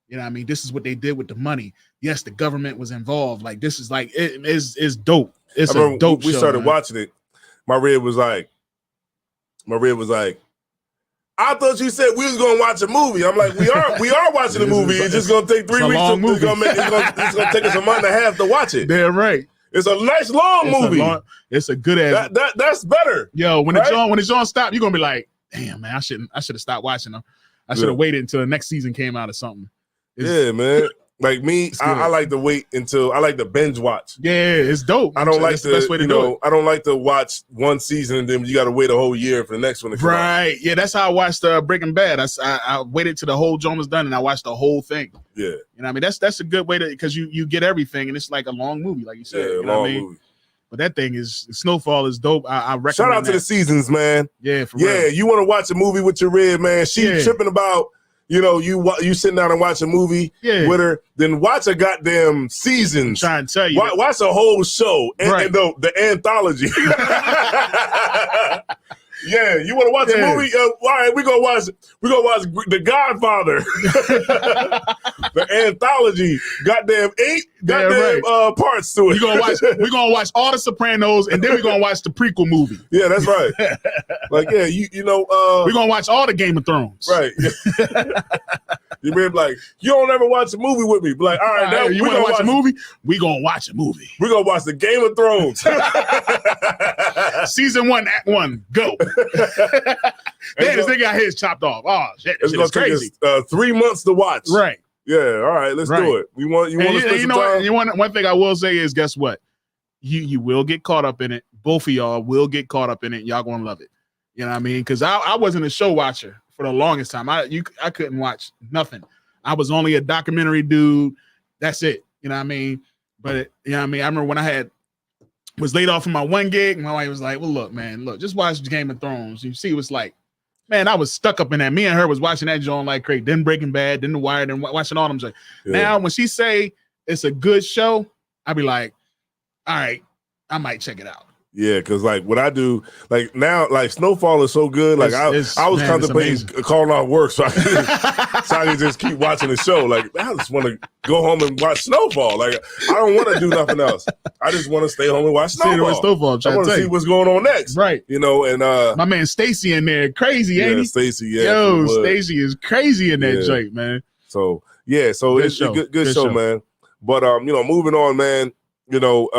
You know what I mean? This is what they did with the money. Yes, the government was involved. Like, this is like, it's dope. It's a dope show. We started watching it. My red was like, I thought you said we was gonna watch a movie. I'm like, we are watching a movie. It's just gonna take 3 weeks. It's gonna take us a month and a half to watch it. Damn right. It's a nice long movie. It's a good ass. That's better. Yo, when it's on stop, you're gonna be like, damn man, I should have stopped watching them. I should have waited until the next season came out or something. Man. Like me, I like to wait until I like to binge watch. Yeah, it's dope. I don't like to, I don't like to watch one season and then you got to wait a whole year for the next one to come out. Right. Yeah, that's how I watched Breaking Bad. I waited till the whole joint was done and I watched the whole thing. Yeah. You know what I mean? That's a good way to, because you get everything and it's like a long movie, like you said. Yeah, you know long what I mean? movie. But that thing is Snowfall is dope. I recommend. Shout out to the seasons, man. Yeah, for real. You want to watch a movie with your red, man. She tripping about. You sitting down and watch a movie with her, then watch a goddamn seasons. I'm trying to tell you. Watch a whole show and the anthology. Yeah, you want to watch a movie? All right, we gonna watch The Godfather, the anthology. Goddamn 8 parts to it. We're gonna watch all the Sopranos, and then we're gonna watch the prequel movie. Yeah, that's right. Like, yeah, we're gonna watch all the Game of Thrones. Right. You be like, you don't ever watch a movie with me. Be like, all right, now you want to watch a movie? We gonna watch a movie. We're gonna watch the Game of Thrones. Season 1, Act 1, go. Then this nigga got his chopped off. Oh shit, it's gonna take crazy. us 3 months to watch. Right. Yeah. All right. Let's do it. You want to spend some time? One thing I will say is, guess what? You will get caught up in it. Both of y'all will get caught up in it. Y'all gonna love it. You know what I mean? Because I wasn't a show watcher for the longest time. I couldn't watch nothing. I was only a documentary dude. That's it. You know what I mean? But you know what I mean? I remember when I was laid off from my one gig, my wife was like, well, look, just watch Game of Thrones. You see what's like. Man, I was stuck up in that. Me and her was watching that joint like crazy. Then Breaking Bad, then The Wire, then watching all them. Yeah. Now, when she say it's a good show, I be like, all right, I might check it out. Yeah, because like what I do, like now, like Snowfall is so good. Like I was contemplating calling off work so I can just keep watching the show. Like I just want to go home and watch Snowfall. Like I don't want to do nothing else. I just want to stay home and watch Snowfall. I want to see what's going on next. Right. You know, and my man Stacy in there, crazy, ain't he? Stacy, yeah. Yo, Stacy is crazy in that joint, man. So it's a good show, man. But you know, moving on, man. You know,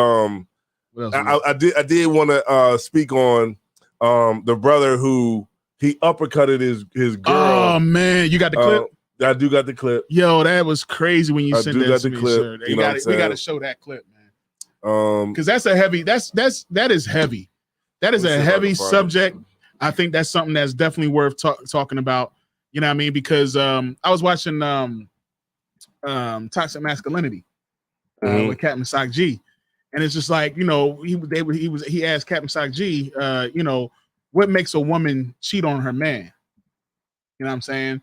I did want to speak on the brother who he uppercutted his girl. Oh man, you got the clip? I do got the clip. Yo, that was crazy when you sent that to me, sir. We got to show that clip, man. Because that's a heavy. That is heavy. That is a heavy subject. I think that's something that's definitely worth talking about. You know what I mean? Because I was watching Toxic Masculinity with Captain Sock G. And it's just like, you know, he asked Captain Sock G, you know, what makes a woman cheat on her man? You know what I'm saying?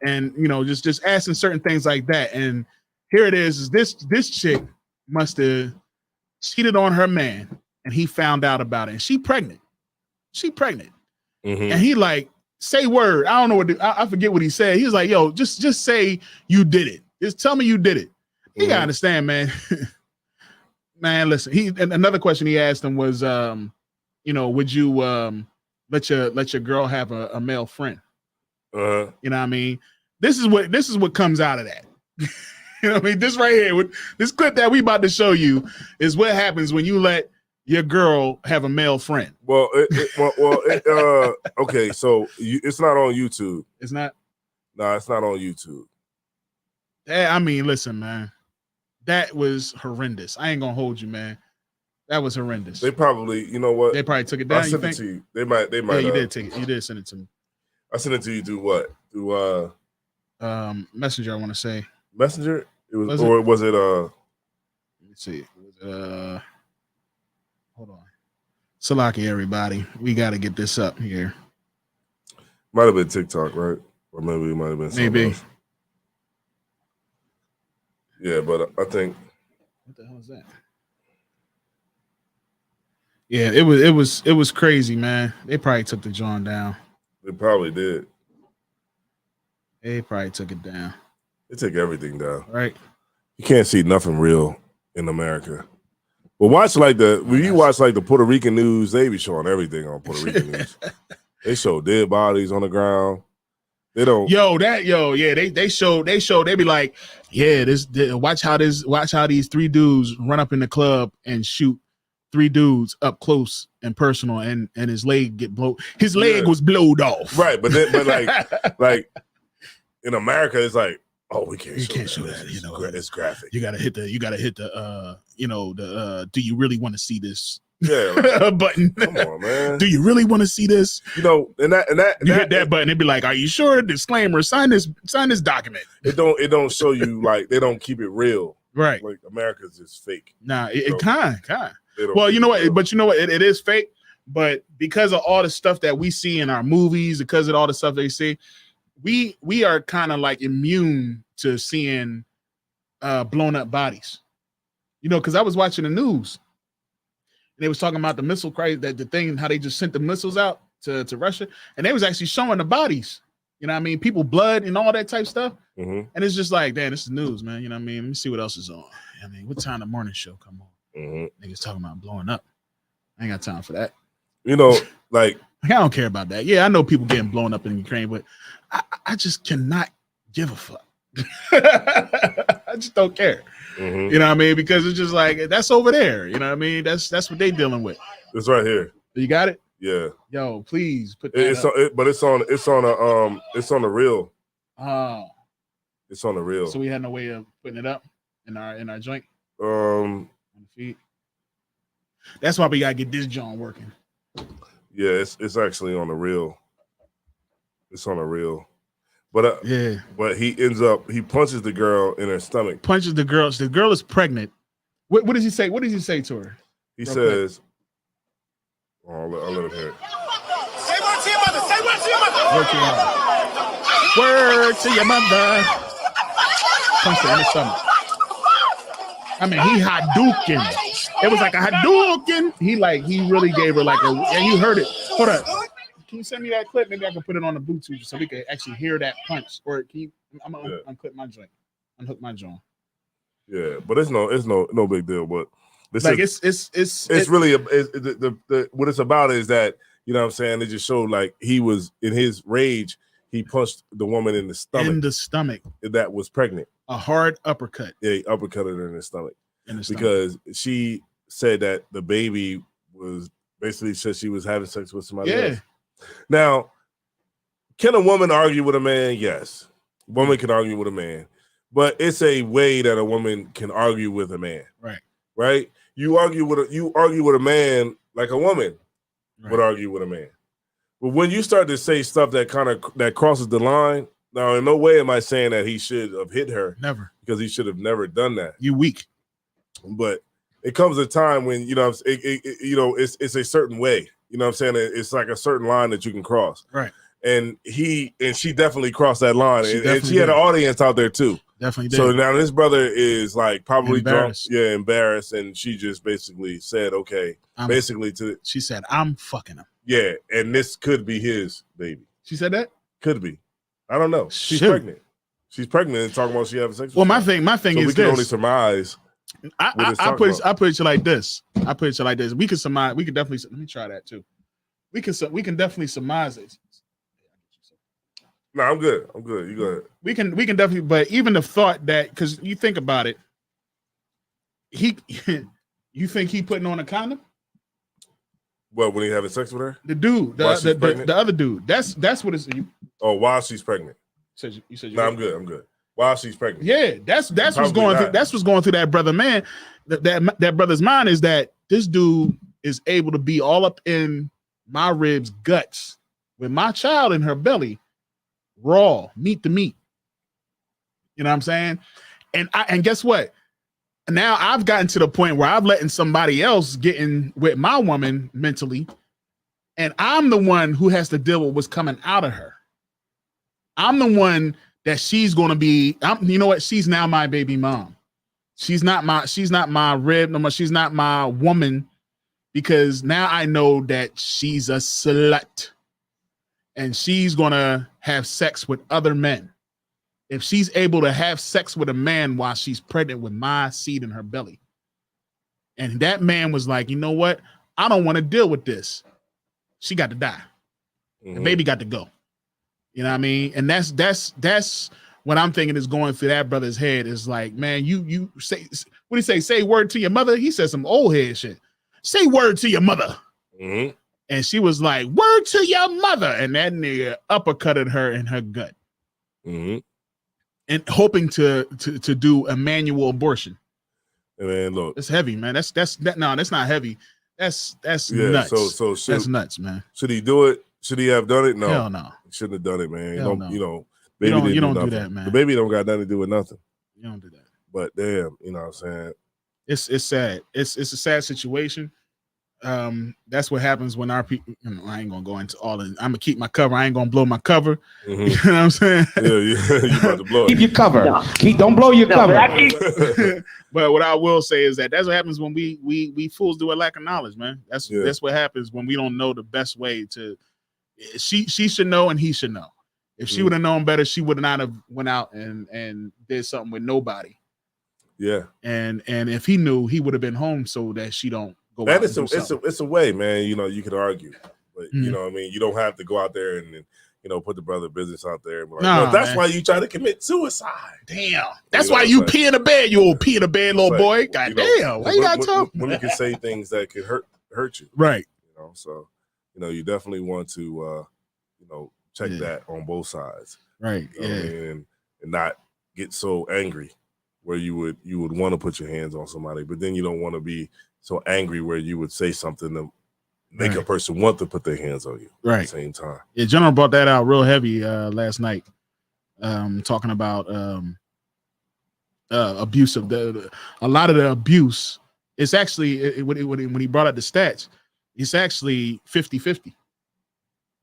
And, you know, just asking certain things like that. And here it is this chick must have cheated on her man and he found out about it. And she pregnant. And he like, say word. I don't know what I forget what he said. He was like, yo, just say you did it. Just tell me you did it. You gotta understand, man. Man, listen. Another question he asked him was, you know, would you let your girl have a male friend? You know what I mean? This is what comes out of that. You know what I mean? This right here, with this clip that we about to show you, is what happens when you let your girl have a male friend. Well, okay, so it's not on YouTube. It's not. No, it's not on YouTube. I mean, listen, man. That was horrendous. I ain't gonna hold you, man. That was horrendous. They probably, you know what? They probably took it down. I sent it to you. They might. Yeah, you did take it. You did send it to me. I sent it to you through what? Through Messenger. I want to say Messenger. Was it? Let me see. Was it? Hold on. Salaki, everybody. We got to get this up here. Might have been TikTok, right? Or maybe it might have been something else. Yeah, but I think. What the hell is that? Yeah, it was crazy, man. They probably took the joint down. They probably did. They probably took it down. They took everything down. Right. You can't see nothing real in America. But watch when you watch the Puerto Rican news, they be showing everything on Puerto Rican news. They show dead bodies on the ground. They don't. They show. They be like, yeah, watch how these three dudes run up in the club and shoot three dudes up close and personal, and his leg get blown. His leg was blowed off. Right, but like in America, it's like, oh, we can't. You can't show that. You know, it's graphic. You gotta hit the. You know the. Do you really want to see this? Yeah, button. Come on, man. Do you really want to see this? You know, and that you hit that button, it'd be like, are you sure? Disclaimer, sign this document. It don't show you, like, they don't keep it real. Right. Like America's just fake. Nah, it kind. Well, you know what? But you know what? It is fake. But because of all the stuff that we see in our movies, because of all the stuff they see, we are kind of like immune to seeing blown up bodies. You know, because I was watching the news. They was talking about the missile crisis, how they just sent the missiles out to Russia, and they was actually showing the bodies. You know what I mean? People, blood and all that type stuff. And it's just like, damn, this is news, man. You know what I mean? Let me see what else is on. I mean, what time the morning show come on? Niggas talking about blowing up. I ain't got time for that. You know, like I don't care about that. Yeah, I know people getting blown up in Ukraine, but I just cannot give a fuck. I just don't care. You know what I mean? Because it's just like, that's over there. You know what I mean? That's what they dealing with. It's right here. You got it? Yeah. Yo, please put that up. But it's on the reel. Oh. It's on the reel. So we had no way of putting it up in our joint. On the feet. That's why we gotta get this joint working. Yeah, it's actually on the reel. It's on the reel. But but he punches the girl in her stomach. Punches the girl. The girl is pregnant. What does he say? What does he say to her? He says, I'll let him hear it. Say word to your mother. Say word to your mother. Word to your mother. Word to your mother. Punch her in the stomach. I mean, he Hadouken. It was like a Hadouken. He really gave her like a, and you heard it. Hold on. Can you send me that clip? Maybe I can put it on the Bluetooth so we can actually hear that punch. Or can you? I'm gonna unclip my joint, unhook my joint. Yeah, but it's no big deal. But this like is, it's really what it's about is that, you know what I'm saying, it just showed like he was in his rage. He punched the woman in the stomach. In the stomach. That was pregnant. A hard uppercut. Yeah, he uppercutted her in the stomach. Because she said that the baby was basically said she was having sex with somebody else. Now, can a woman argue with a man? Yes. Woman can argue with a man. But it's a way that a woman can argue with a man. Right? You argue with a man like a woman would argue with a man. But when you start to say stuff that crosses the line, now in no way am I saying that he should have hit her. Never. Because he should have never done that. You weak. But it comes a time when, you know, it's a certain way. You know what I'm saying? It's like a certain line that you can cross. Right. And she definitely crossed that line. And she had an did. audience out there too. Definitely did. So now this brother is like probably Embarrassed. drunk. Yeah, embarrassed. And she just basically said, okay. She said, I'm fucking him. Yeah. And this could be his baby. She said that? Could be. I don't know. She's Shoot. pregnant. She's pregnant and talking about she having sex with Well, my someone. thing So is we can this. only surmise. I put it like this. We can surmise. We can definitely. Let me try that too. We can definitely surmise it. No, I'm good. You go ahead. We can definitely. But even the thought that, because you think about it, you think he putting on a condom? Well, when he having sex with her, The dude, the other dude. That's what it's. While she's pregnant. You said. No, I'm good. While she's pregnant. Yeah, that's what's Probably going not. through. That's what's going through that brother man. That brother's mind is that this dude is able to be all up in my ribs, guts, with my child in her belly, raw, meat to meat. You know what I'm saying? And guess what? Now I've gotten to the point where I've letting somebody else get in with my woman mentally, and I'm the one who has to deal with what's coming out of her. I'm the one that she's going to be. You know what? She's now my baby mom. She's not my rib no more. She's not my woman, because now I know that she's a slut and she's going to have sex with other men. If she's able to have sex with a man while she's pregnant with my seed in her belly. And that man was like, you know what? I don't want to deal with this. She got to die. The baby got to go. You know what I mean? And that's what I'm thinking is going through that brother's head is like, man, you say, what do you say? Say word to your mother. He said some old head shit. Say word to your mother. And she was like, word to your mother. And that nigga uppercutted her in her gut. And hoping to do a manual abortion. And man, look, it's heavy, man. That's not heavy. That's yeah, nuts. So that's nuts, man. Should he do it? Should he have done it? No. Hell no. He shouldn't have done it, man. Hell no. You know, baby you don't do that, man. The baby don't got nothing to do with nothing. You don't do that. But damn, you know what I'm saying? It's sad. It's a sad situation. That's what happens when our people, you know, I ain't gonna go into all of it. I'm gonna keep my cover. I ain't gonna blow my cover. You know what I'm saying? Yeah, you about to blow it. Keep your cover. No. Don't blow your cover. But what I will say is that's what happens when we fools do a lack of knowledge, man. That's what happens when we don't know the best way to. She should know and he should know. If she would have known better, she would not have went out and did something with nobody. Yeah. And if he knew, he would have been home so that she don't go man, out. It's a way, man. You know, you can argue, but you know what I mean? You don't have to go out there and you know, put the brother business out there. Like, no, that's man. Why you try to commit suicide. Damn. That's why you pee in the bed, you old pee in the bed, little boy. God damn. Why you got tough? Women can say things that could hurt you. Right. You know, so you know, you definitely want to you know, check that on both sides. Right. You know what I mean? And not get so angry where you would want to put your hands on somebody, but then you don't want to be so angry where you would say something to make a person want to put their hands on you at the same time. Yeah, General brought that out real heavy last night, talking about abuse of a lot of the abuse. It's actually when he brought out the stats, it's actually 50-50.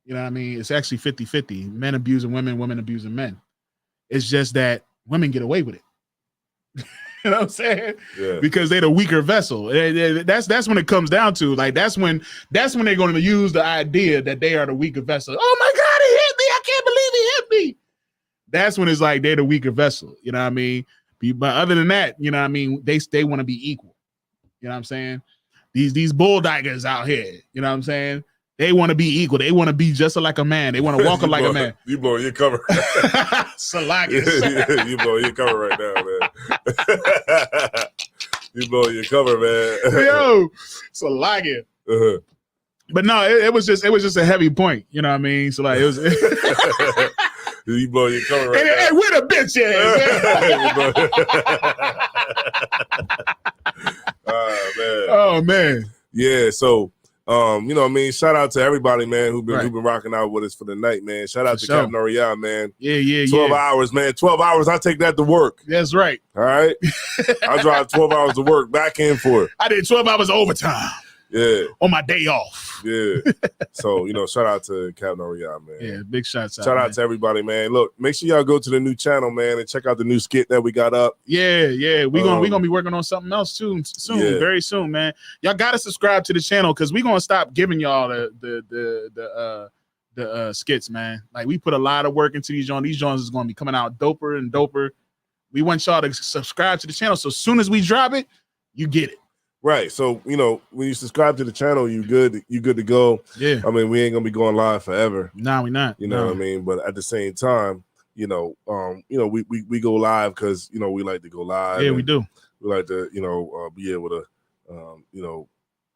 You know what I mean? It's actually 50-50. Men abusing women, women abusing men. It's just that women get away with it. You know what I'm saying? Yeah. Because they're the weaker vessel. That's when it comes down to. Like that's when they're going to use the idea that they are the weaker vessel. Oh my God, he hit me! I can't believe he hit me. That's when it's like they're the weaker vessel. You know what I mean? But other than that, you know what I mean? They want to be equal. You know what I'm saying? These bulldaggers out here. You know what I'm saying? They want to be equal. They want to be just like a man. They want to walk like a man. You blowing your cover. Salagas. You blowing your cover right now, man. You blowing your cover, man. Yo, Salagas. Uh-huh. But no, it was just a heavy point. You know what I mean? So like it was. You blowing your cover right now. Hey, where the bitch at? Man. Oh man. Yeah, so you know what I mean, shout out to everybody, man, who've been Right. rocking out with us for the night, man. Shout out For to sure. Captain Royale, man. Yeah. 12 hours, man. 12 hours, I take that to work. That's right. All right. I drive 12 hours to work, back in for it. I did 12 hours of overtime Yeah. on my day off. Yeah. So, you know, shout out to Captain Royale, man. Yeah, big shots out. Shout out man. to everybody, man. Look, make sure y'all go to the new channel, man, and check out the new skit that we got up. Yeah. We gonna be working on something else soon, Yeah. very soon, man. Y'all gotta subscribe to the channel because we're gonna stop giving y'all the skits, man. Like we put a lot of work into these joints. These joints is gonna be coming out doper and doper. We want y'all to subscribe to the channel. So as soon as we drop it, you get it. Right. So, you know, when you subscribe to the channel, you good to go. Yeah. I mean, we ain't gonna be going live forever. Nah, we not. You know what I mean? But at the same time, we go live because we like to go live. Yeah, we and do. We like to, be able to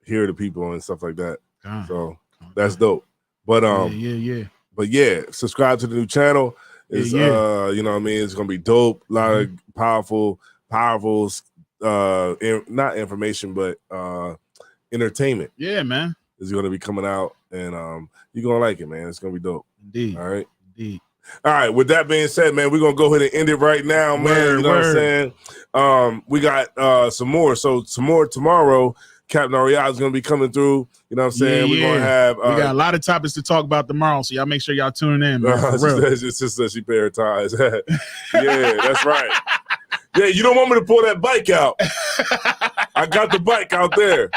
hear the people and stuff like that. God. So that's dope. But yeah. But yeah, subscribe to the new channel. It's Yeah. you know what I mean, it's gonna be dope. A lot of powerful not information, but entertainment Yeah, man. is gonna be coming out, and you're gonna like it, man. It's gonna be dope. Indeed. All right. Indeed. All right. With that being said, man, we're gonna go ahead and end it right now, man. Word, you know what I'm saying? We got some more. So some more tomorrow. Captain Ariel is gonna be coming through. You know what I'm saying? Yeah, We're gonna have we got a lot of topics to talk about tomorrow, so y'all make sure y'all tune in, man. For real. It's just that she paid her ties. Yeah, that's right. Yeah, you don't want me to pull that bike out. I got the bike out there.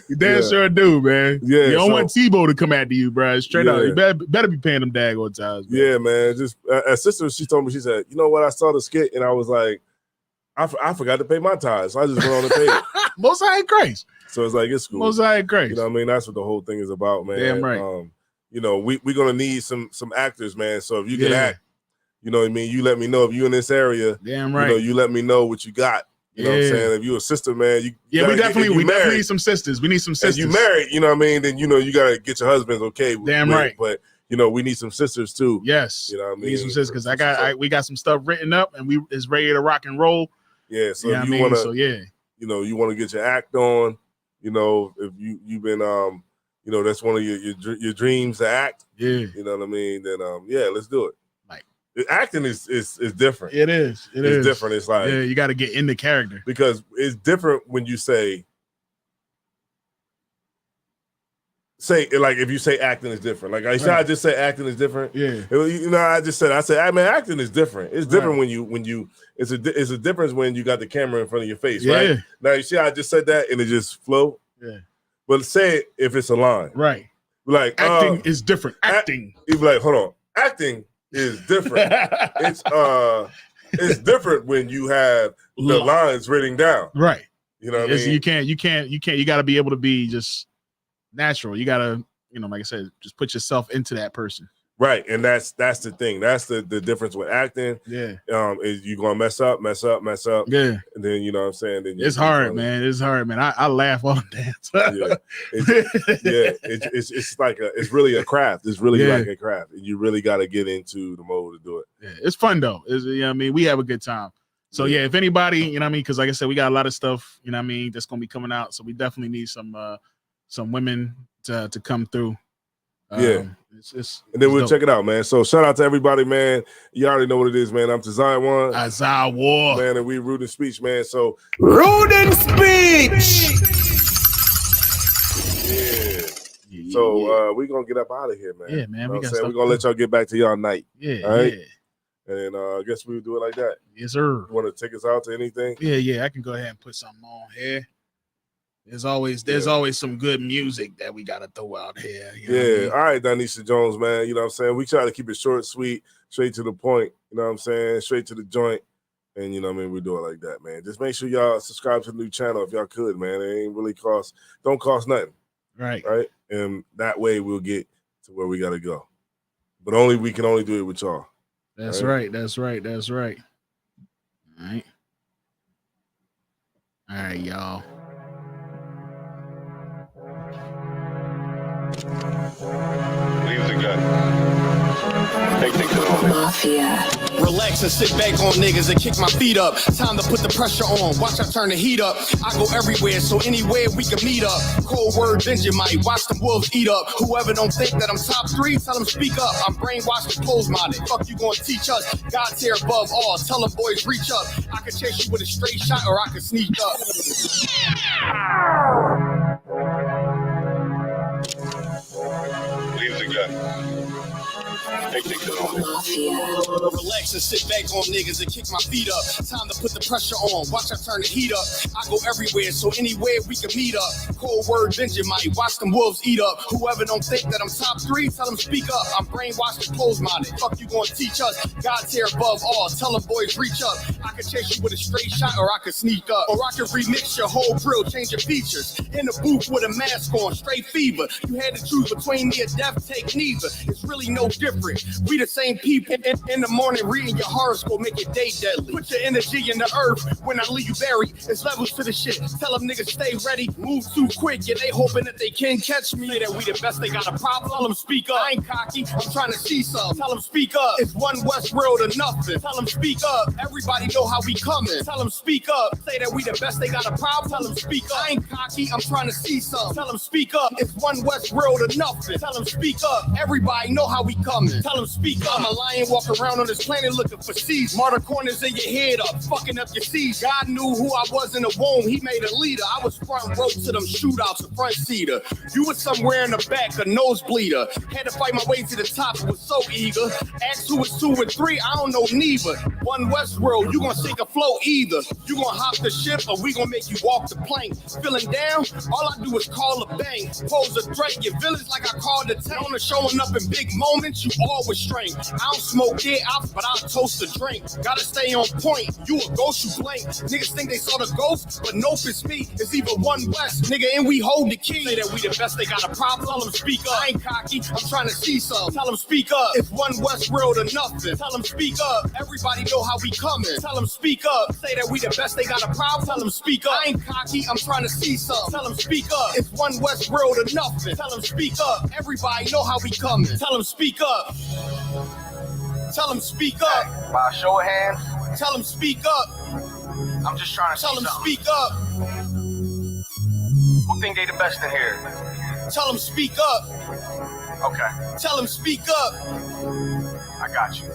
You damn sure do, man. Yeah, You don't so- want Tebow to come after you, bro. Straight up. Yeah. You better be paying them daggone ties, man. Yeah, man. Just as sister, she told me, she said, you know what? I saw the skit and I was like, I forgot to pay my ties. So I just went on and paid it. Most High Grace. So it's like, it's cool. Most High Grace. You know what I mean? That's what the whole thing is about, man. Damn right. We're gonna need some actors, man. So if you can Yeah. act, you know what I mean, you let me know. If you in this area, Damn right. you let me know what you got. You know what I'm Yeah. saying? If you a sister, man, you Yeah, gotta we get- definitely if you married, need some sisters. We need some If sisters. you married, you know what I mean, then you gotta get your husband's okay. Damn with right. it. But we need some sisters too. Yes. You know what I We need some mean? sisters because we got some stuff written up and we is ready to rock and roll. Yeah. So You know if what I you mean? wanna, So yeah. you want to get your act on, if you've been that's one of your dreams to act. Yeah. You know what I mean? Then let's do it. Like acting is different. It is. It's different. It's like Yeah, you got to get in the character. because it's different when you say like if you say acting is different. Like I said, I just say acting is different. Yeah. I said man, acting is different. It's different Right. when you it's a difference when you got the camera in front of your face, Yeah. right? Now you see how I just said that and it just flow. Yeah. But say it if it's a line. Right. Like Acting is different. Acting. You be like, hold on. Acting is different. It's different when you have the lines written down. Right. You know what I It's- mean? You can't. You got to be able to be just natural. You got to, like I said, just put yourself into that person. Right. And that's the thing. That's the difference with acting. Yeah. Is you gonna mess up. Yeah. And then you know what I'm saying? Then It's hard, man. It's hard, man. I laugh all the damn time. It's like it's really a craft. It's really Yeah. like a craft. And you really gotta get into the mode to do it. Yeah, it's fun though. We have a good time. So yeah, if anybody, because like I said, we got a lot of stuff, that's gonna be coming out. So we definitely need some women to come through. Yeah. It's And then we'll dope. check it out, man. So shout out to everybody, man. You already know what it is, man. I'm Tazai One. Isaiah War. Man, and we Rude in Speech, man. So Rude in speech. yeah. So we're gonna get up out of here, man. Yeah, man, You know we what got I'm saying? stuff We're gonna let y'all get back to y'all night. Yeah, All right. yeah. And I guess we would do it like that. Yes, sir. You want to take us out to anything? Yeah. I can go ahead and put something on here. There's always some good music that we gotta throw out here. You know what I mean? All right, Donisha Jones, man. You know what I'm saying? We try to keep it short, sweet, straight to the point. You know what I'm saying? Straight to the joint. And you know what I mean? We do it like that, man. Just make sure y'all subscribe to the new channel if y'all could, man. It ain't really don't cost nothing. Right. And that way we'll get to where we gotta go. But we can only do it with y'all. That's right. That's right. All right, y'all. Leave the gun. Take things to the home. Mafia. Relax and sit back on niggas and kick my feet up. Time to put the pressure on. Watch I turn the heat up. I go everywhere, so anywhere we can meet up. Cold word Vegemite. Watch the wolves eat up. Whoever don't think that I'm top 3, tell them speak up. I'm brainwashed and closed-minded. Fuck you gonna teach us? God's here above all. Tell them boys reach up. I can chase you with a straight shot or I can sneak up. Leave the gun. Take things to the home. Relax and sit back on niggas and kick my feet up. Time to put the pressure on. Watch I turn the heat up. I go everywhere, so anywhere we can meet up. Cold word Vegemite. Watch them wolves eat up. Whoever don't think that I'm top 3, tell them speak up. I'm brainwashed and closed-minded. Fuck you gonna teach us? God's here above all. Tell them boys reach up. I can chase you with a straight shot or I can sneak up. Or I can remix your whole grill, change your features. In the booth with a mask on, straight fever. You had to choose between me and death, take neither. It's really no different. We the same people. In the morning, reading your horoscope, make your day deadly. Put your energy in the earth. When I leave you buried, it's levels to the shit. Tell them niggas stay ready. Move too quick, yeah, they hoping that they can catch me. Say that we the best, they got a problem. Tell them speak up. I ain't cocky, I'm trying to see some. Tell them speak up. It's one Westworld or nothing. Tell them speak up. Everybody know how we coming. Tell them speak up. Say that we the best, they got a problem. Tell them speak up. I ain't cocky, I'm trying to see some. Tell them speak up. It's one Westworld or nothing. Tell them speak up. Everybody know how we coming. Tell them speak up. I'm a lion walking around on this planet looking for seeds. Martyr corners in your head up, fucking up your seeds. God knew who I was in the womb. He made a leader. I was front row to them shootouts, a front seater. You was somewhere in the back, a nosebleeder. Had to fight my way to the top. I was so eager. Ask who was 2 and 3. I don't know neither. One Westworld, you gonna sink a flow either. You gonna hop the ship or we gonna make you walk the plank. Feeling down? All I do is call a bang. Pose a threat. Your village like I called the town. Showing up in big moments, you always strength. I don't smoke it out, but I'll toast a drink. Gotta stay on point. You a ghost, you blink. Niggas think they saw the ghost, but nope, it's me. It's either one West, nigga, and we hold the key. Say that we the best, they got a problem. Tell them speak up. I ain't cocky, I'm trying to see some. Tell them speak up. It's one Westworld or nothing. Tell them speak up. Everybody know how we coming. Tell them speak up. Say that we the best, they got a problem. Tell them speak up. I ain't cocky, I'm trying to see some. Tell them speak up. It's one Westworld or nothing. Tell them speak up. Everybody know how we coming. Tell them speak up. Tell them speak up. By a show of hands, Tell them speak up. I'm just trying to Tell them something. speak up. Who think they the best in here? Tell them speak up. Okay, Tell them speak up. I got you.